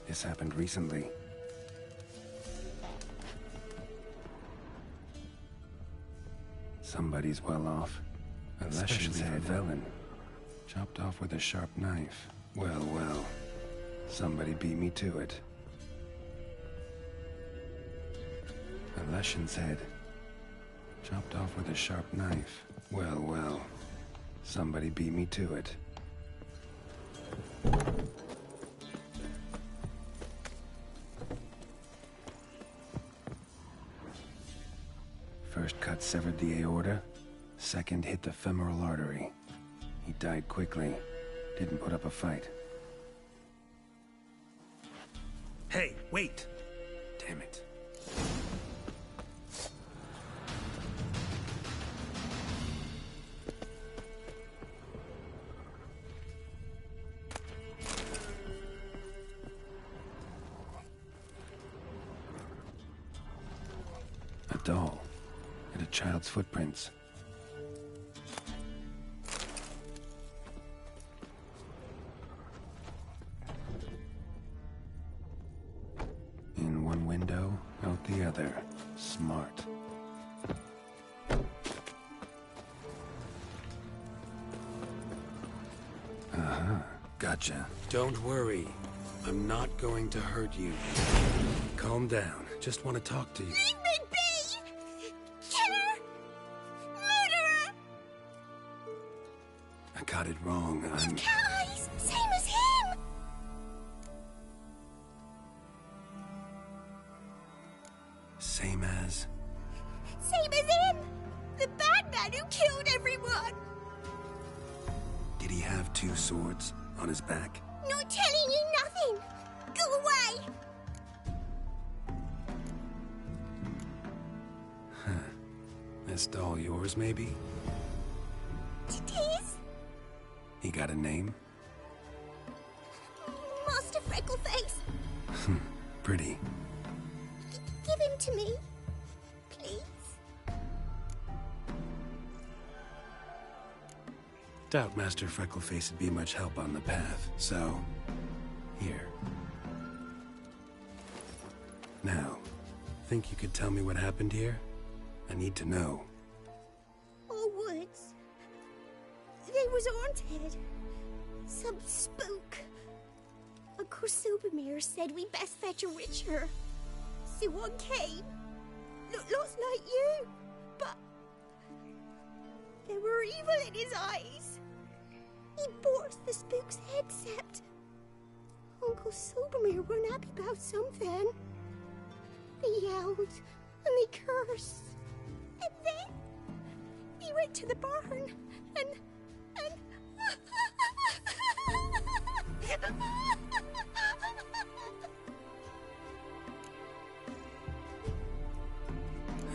This happened recently. Somebody's well off. Especially a Velen. Chopped off with a sharp knife. Well, well. Somebody beat me to it. A Leshen's head. Chopped off with a sharp knife. Well, well. Somebody beat me to it. First cut severed the aorta. Second hit the femoral artery. He died quickly. Didn't put up a fight. Hey, wait! Damn it. A doll. And a child's footprints. In one window, out the other. Smart. Uh-huh. Gotcha. Don't worry. I'm not going to hurt you. Calm down. Just want to talk to you. Leave me be! Killer! Murderer! I got it wrong. I'm... Cat eyes! Same as him! Same as... Same as him! The bad man who killed everyone! Did he have two swords on his back? Not telling you nothing! Go away! Huh. This doll yours, maybe? It is? He got a name? Master Freckleface! Pretty. Give him to me. Please? Doubt Master Freckleface would be much help on the path, so... Here. Now, think you could tell me what happened here? I need to know. All woods. They was haunted. Some spook. Uncle Supermere said we best fetch a witcher. So one came. Looked lots like you, but there were evil in his eyes. He bore us the spook's head, except Uncle Supermere weren't happy about something. They yelled and they cursed. And then he went to the barn and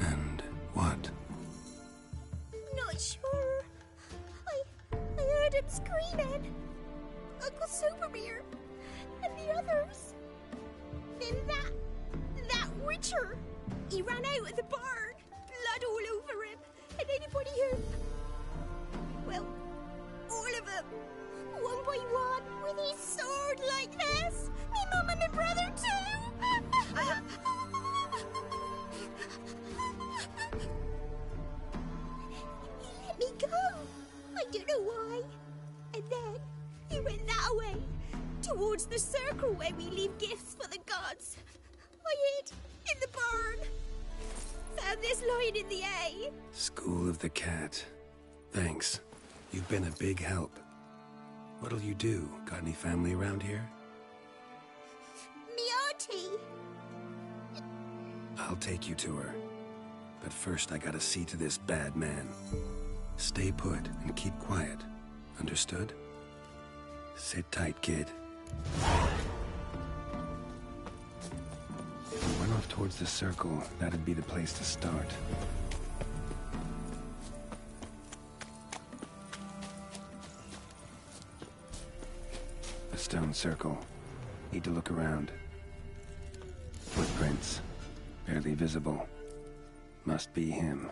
And what? Not sure. I heard him screaming. Uncle Supermere and the others. Then that witcher. He ran out of the barn, blood all over him, and anybody who... Well, all of them, one by one, with his sword like this. Me mum and my brother too. He let me go. I don't know why. And then he went that way, towards the circle where we leave gifts for the gods. I hid in the barn. Found this lying in the hay. School of the Cat. Thanks. You've been a big help. What'll you do? Got any family around here? Me auntie. I'll take you to her. But first I gotta see to this bad man. Stay put and keep quiet. Understood? Sit tight, kid. If we went off towards the circle, that'd be the place to start. A stone circle. Need to look around. Footprints. Barely visible. Must be him.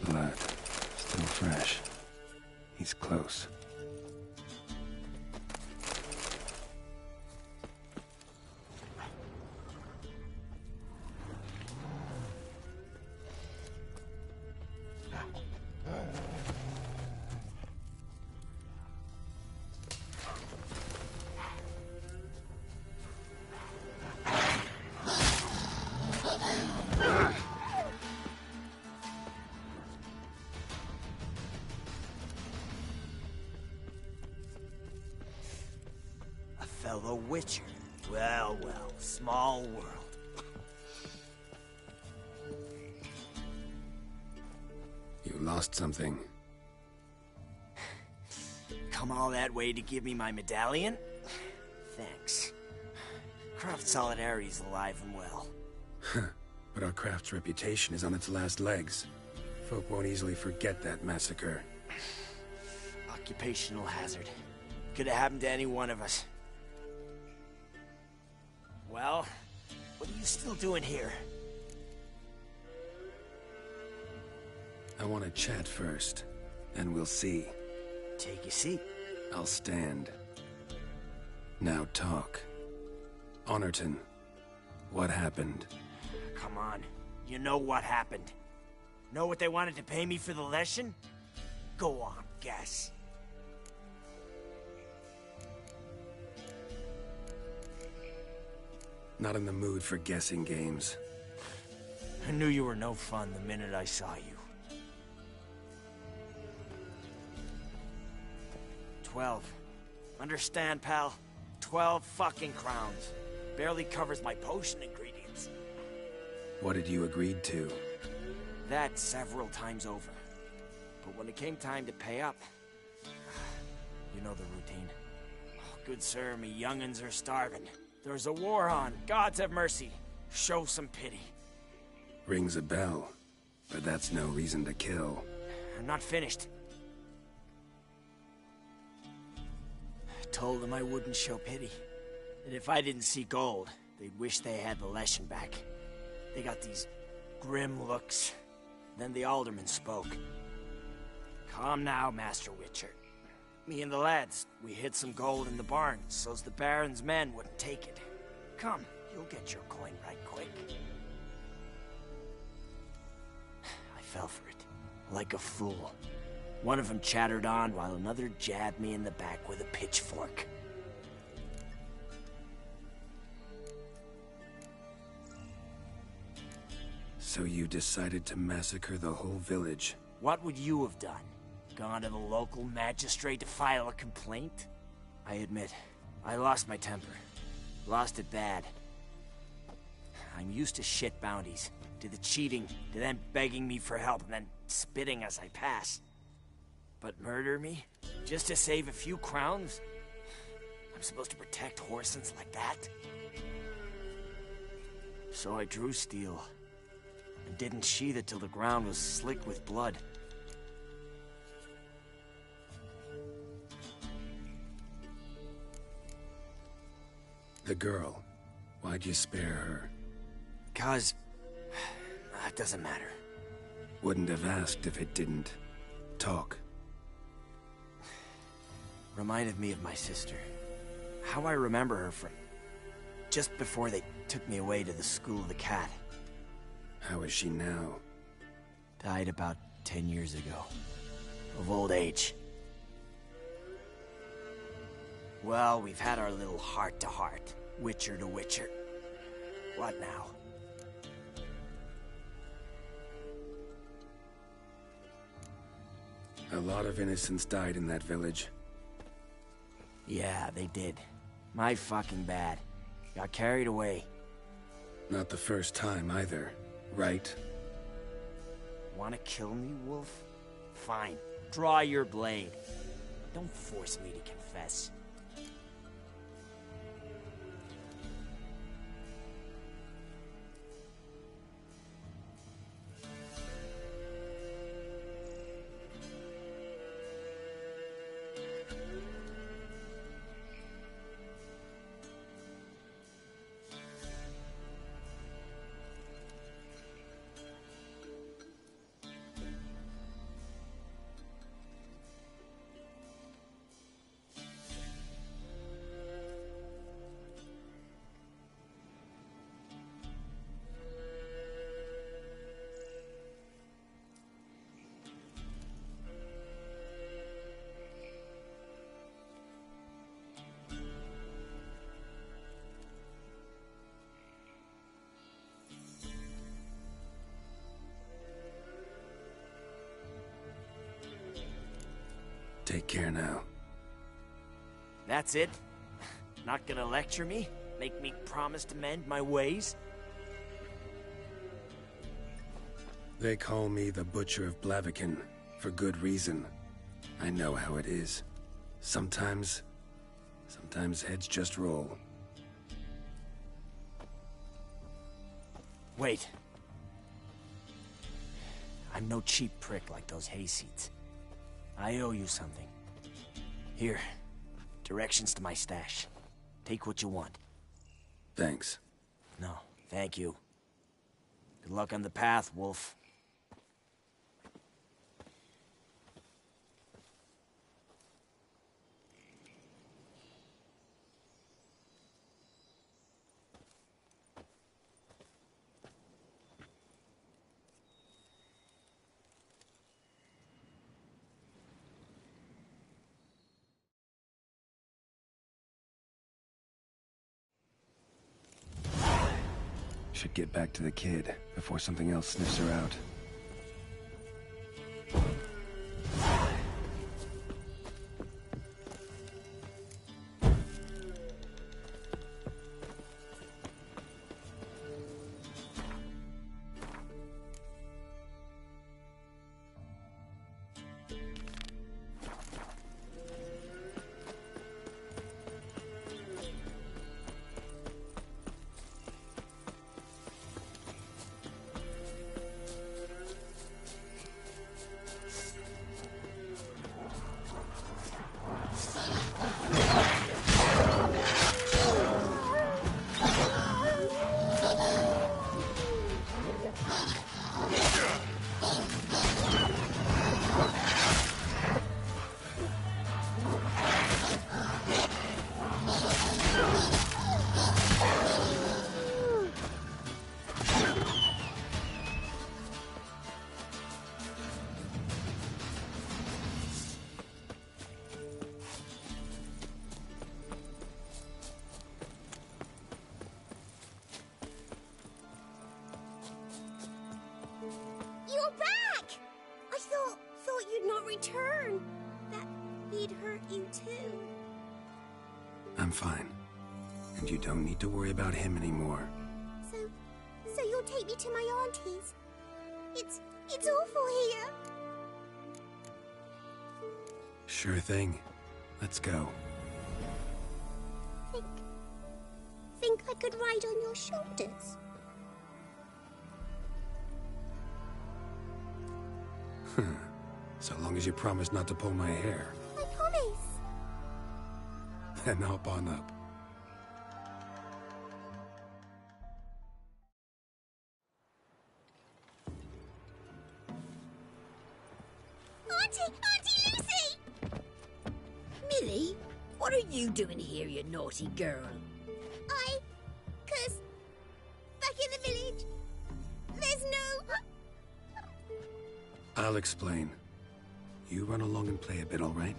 Blood. Still fresh. He's close. A fellow witcher. Well, well, small world. You lost something. Come all that way to give me my medallion? Thanks. Craft Solidarity's alive and well. But our craft's reputation is on its last legs. Folk won't easily forget that massacre. Occupational hazard. Could have happened to any one of us. Well, what are you still doing here? I want to chat first, and we'll see. Take your seat. I'll stand. Now talk. Honorton, what happened? Come on. You know what happened. Know what they wanted to pay me for the lesson? Go on, guess. Not in the mood for guessing games. I knew you were no fun the minute I saw you. 12. Understand, pal? 12 fucking crowns. Barely covers my potion ingredients. What had you agreed to? That several times over. But when it came time to pay up... You know the routine. Oh, Good sir, me young'uns are starving. There's a war on. Gods have mercy. Show some pity. Rings a bell, but that's no reason to kill. I'm not finished. I told them I wouldn't show pity. That if I didn't see gold, they'd wish they had the Leshen back. They got these grim looks. Then the alderman spoke. Calm now, Master Witcher. Me and the lads, we hid some gold in the barn, so's the Baron's men wouldn't take it. Come, you'll get your coin right quick. I fell for it, like a fool. One of them chattered on while another jabbed me in the back with a pitchfork. So you decided to massacre the whole village? What would you have done? Gone to the local magistrate to file a complaint? I admit, I lost my temper. Lost it bad. I'm used to shit bounties, to the cheating, to them begging me for help and then spitting as I pass. But murder me? Just to save a few crowns? I'm supposed to protect Horsens like that? So I drew steel, and didn't sheathe it till the ground was slick with blood. The girl. Why'd you spare her? 'Cause... it doesn't matter. Wouldn't have asked if it didn't talk. Reminded me of my sister. How I remember her from... just before they took me away to the School of the Cat. How is she now? Died about 10 years ago. Of old age. Well, we've had our little heart-to-heart. Witcher to Witcher. What now? A lot of innocents died in that village. Yeah, they did. My fucking bad. Got carried away. Not the first time either, right? Wanna kill me, Wolf? Fine. Draw your blade. Don't force me to confess. Take care now. That's it? Not gonna lecture me? Make me promise to mend my ways? They call me the Butcher of Blaviken, for good reason. I know how it is. Sometimes heads just roll. Wait. I'm no cheap prick like those hayseeds. I owe you something. Here, directions to my stash. Take what you want. Thanks. No, thank you. Good luck on the path, Wolf. Should get back to the kid before something else sniffs her out. thought you'd not return. That he'd hurt you too. I'm fine. And you don't need to worry about him anymore. So you'll take me to my auntie's? It's awful here. Sure thing. Let's go. Think I could ride on your shoulders? So long as you promise not to pull my hair. I promise. Then hop on up. Auntie Lucy! Millie, what are you doing here, you naughty girl? 'Cause back in the village, there's no... I'll explain. You run along and play a bit, all right?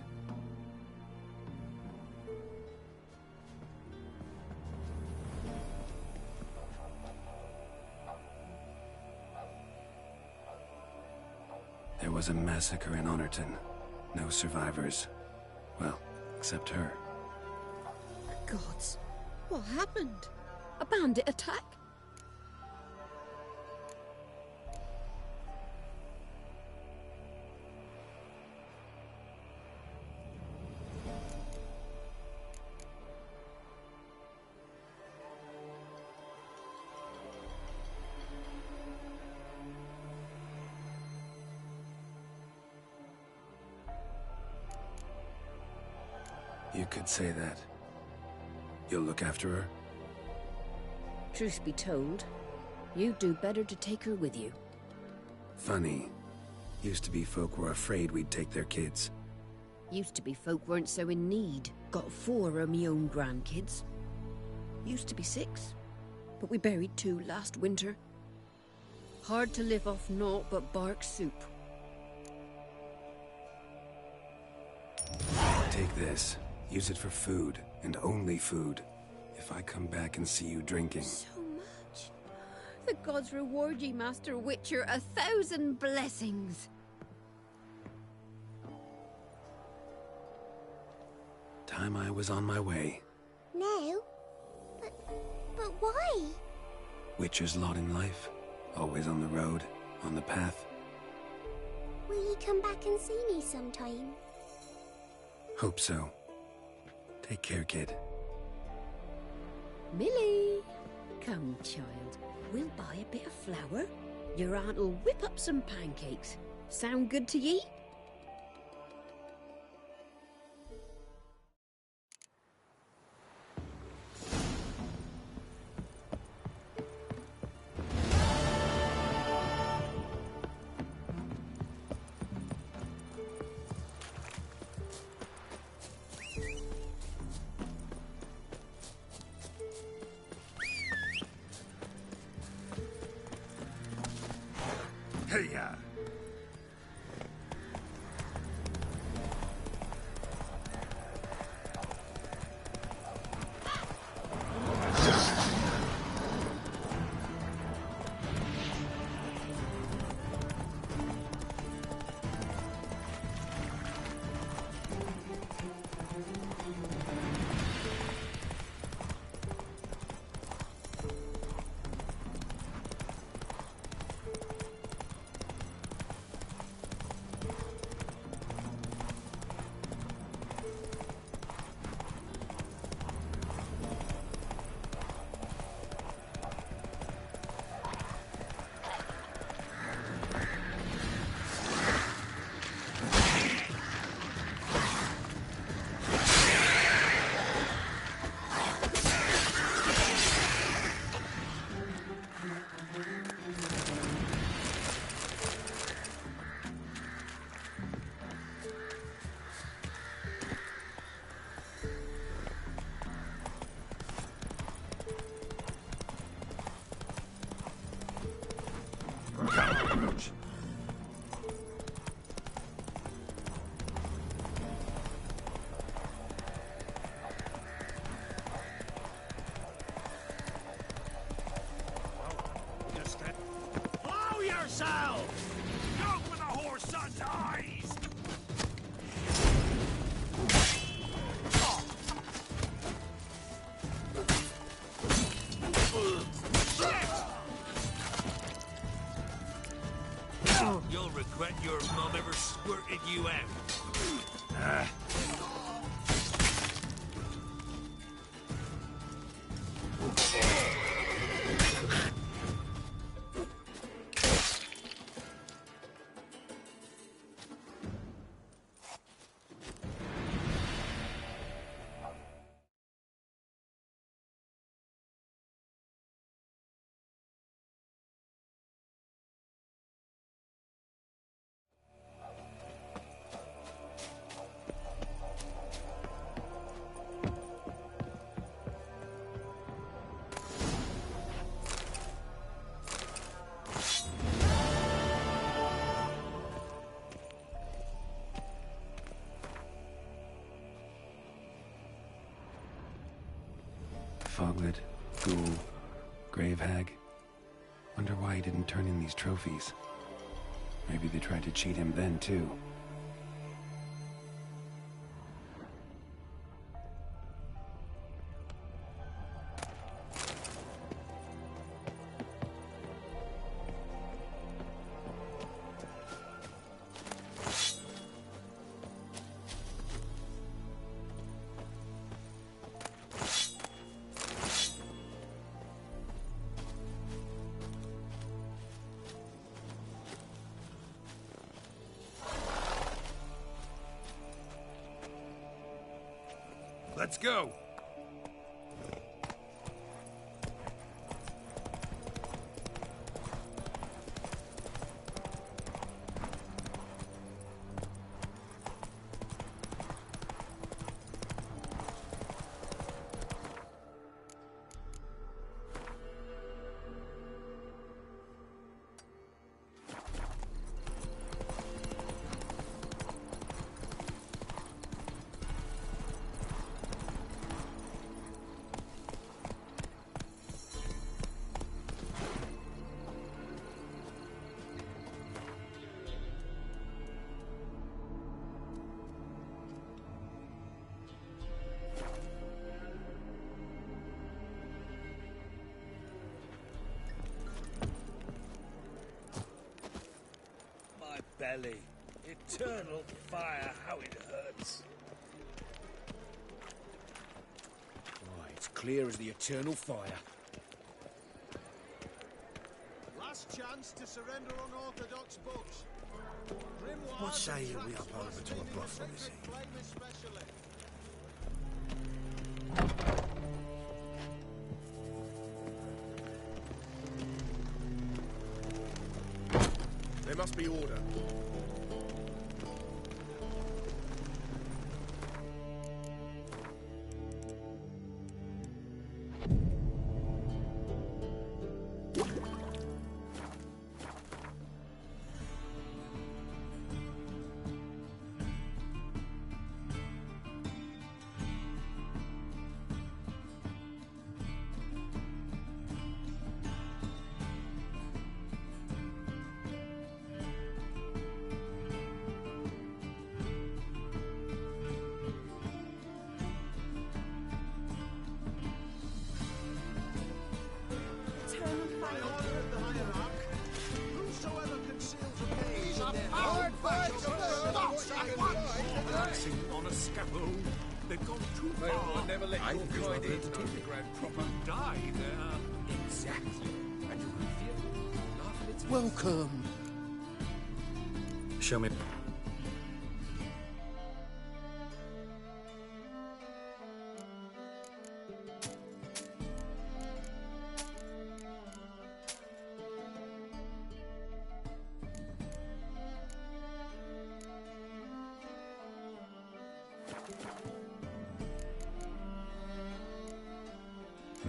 There was a massacre in Honorton. No survivors. Well, except her. Gods, what happened? A bandit attack? You could say that. You'll look after her? Truth be told, you'd do better to take her with you. Funny. Used to be folk were afraid we'd take their kids. Used to be folk weren't so in need. Got 4 of me own grandkids. Used to be 6, but we buried 2 last winter. Hard to live off naught but bark soup. Take this. Use it for food, and only food. If I come back and see you drinking... So much. The gods reward ye, Master Witcher, 1,000 blessings. Time I was on my way. No? But why? Witcher's lot in life. Always on the road, on the path. Will you come back and see me sometime? Hope so. Take care, kid. Millie! Come, child. We'll buy a bit of flour. Your aunt'll whip up some pancakes. Sound good to ye? Hey-ya! Blow yourself! Go for the whore's son's eyes! Your mum ever squirted you out? Foglet, Ghoul, Grave Hag. Wonder why he didn't turn in these trophies. Maybe they tried to cheat him then, too. Let's go. Belly. Eternal fire, how it hurts. Why, it's clear as the eternal fire. Last chance to surrender unorthodox books. What say you we up over to a brothel this evening? There must be order. On a scaffold. They've gone too far. I'll never let I your think kind it's into time to grab proper die there. Exactly. And you can feel laugh at its Welcome. Show me.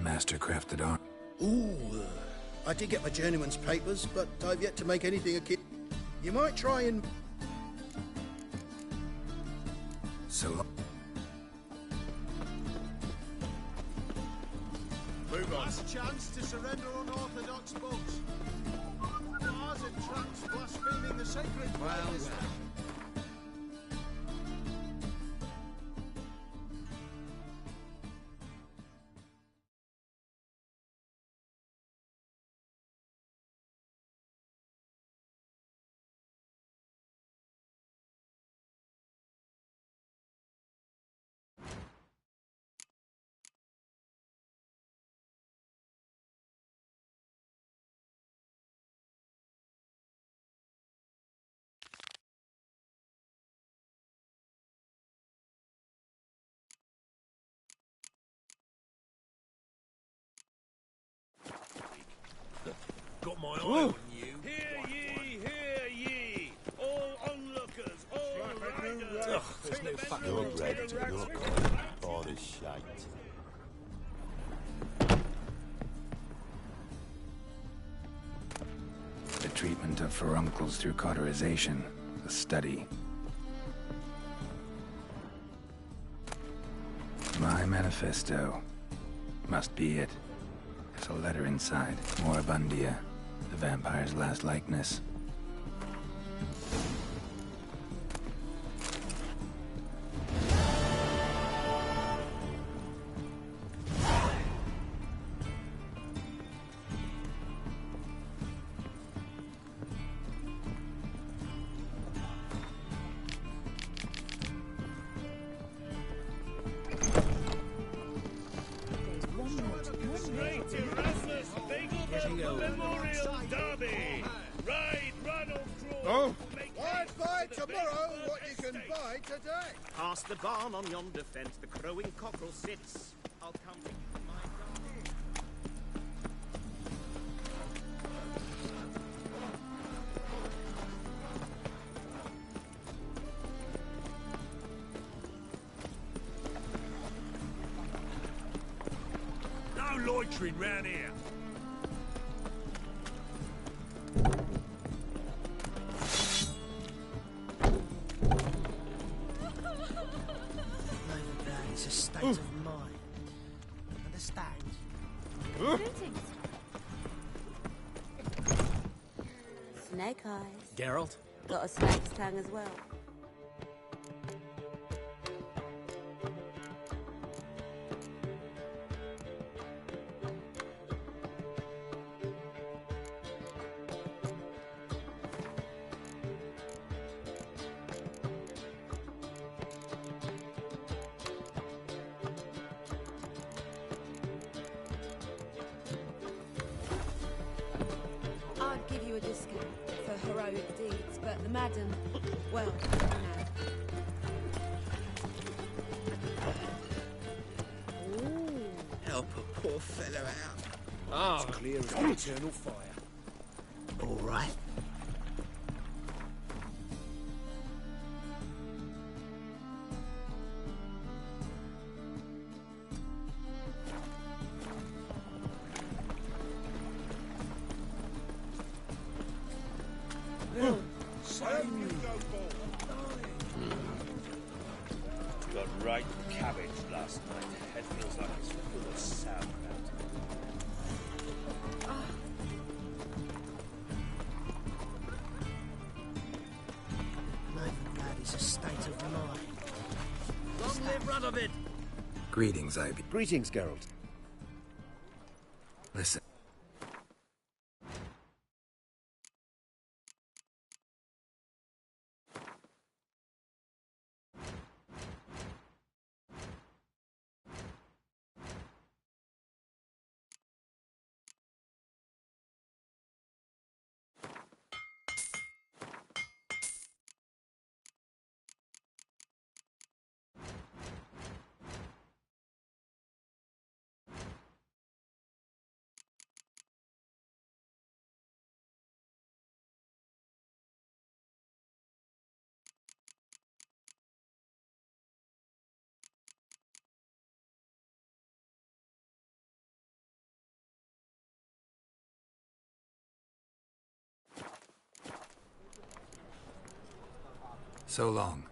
Mastercrafted art. Ooh, I did get my journeyman's papers, but I've yet to make anything a kid. You might try and... So Move on. Last chance to surrender unorthodox books. Bars and traps blaspheming the sacred... well. on you. Hear ye! All onlookers, all riders! Ugh, there's no fucking You're room red, to you're the cold, all is shite. The treatment of furuncles through cauterization. A study. My manifesto. Must be it. There's a letter inside. Moribundia. The vampire's last likeness. Memorial Derby! Ride, run or crawl! Oh! Why buy tomorrow what you can buy today? Past the barn on yonder fence, the crowing cockerel sits. I'll come to you in my No loitering round here! It's a state of mind. Understand? Greetings. Snake eyes. Geralt? Got a snake's tongue as well. I'd give you a discount for heroic deeds, but the madam, well, Help a poor fellow out. Ah, it's clear as the eternal fire. All right. Got right cabbage last night. Head feels like it's full of sauerkraut. Nathan, lad, it's a state of mind. Long live Radovid! Greetings, Ivy. Greetings, Geralt. Listen. So long.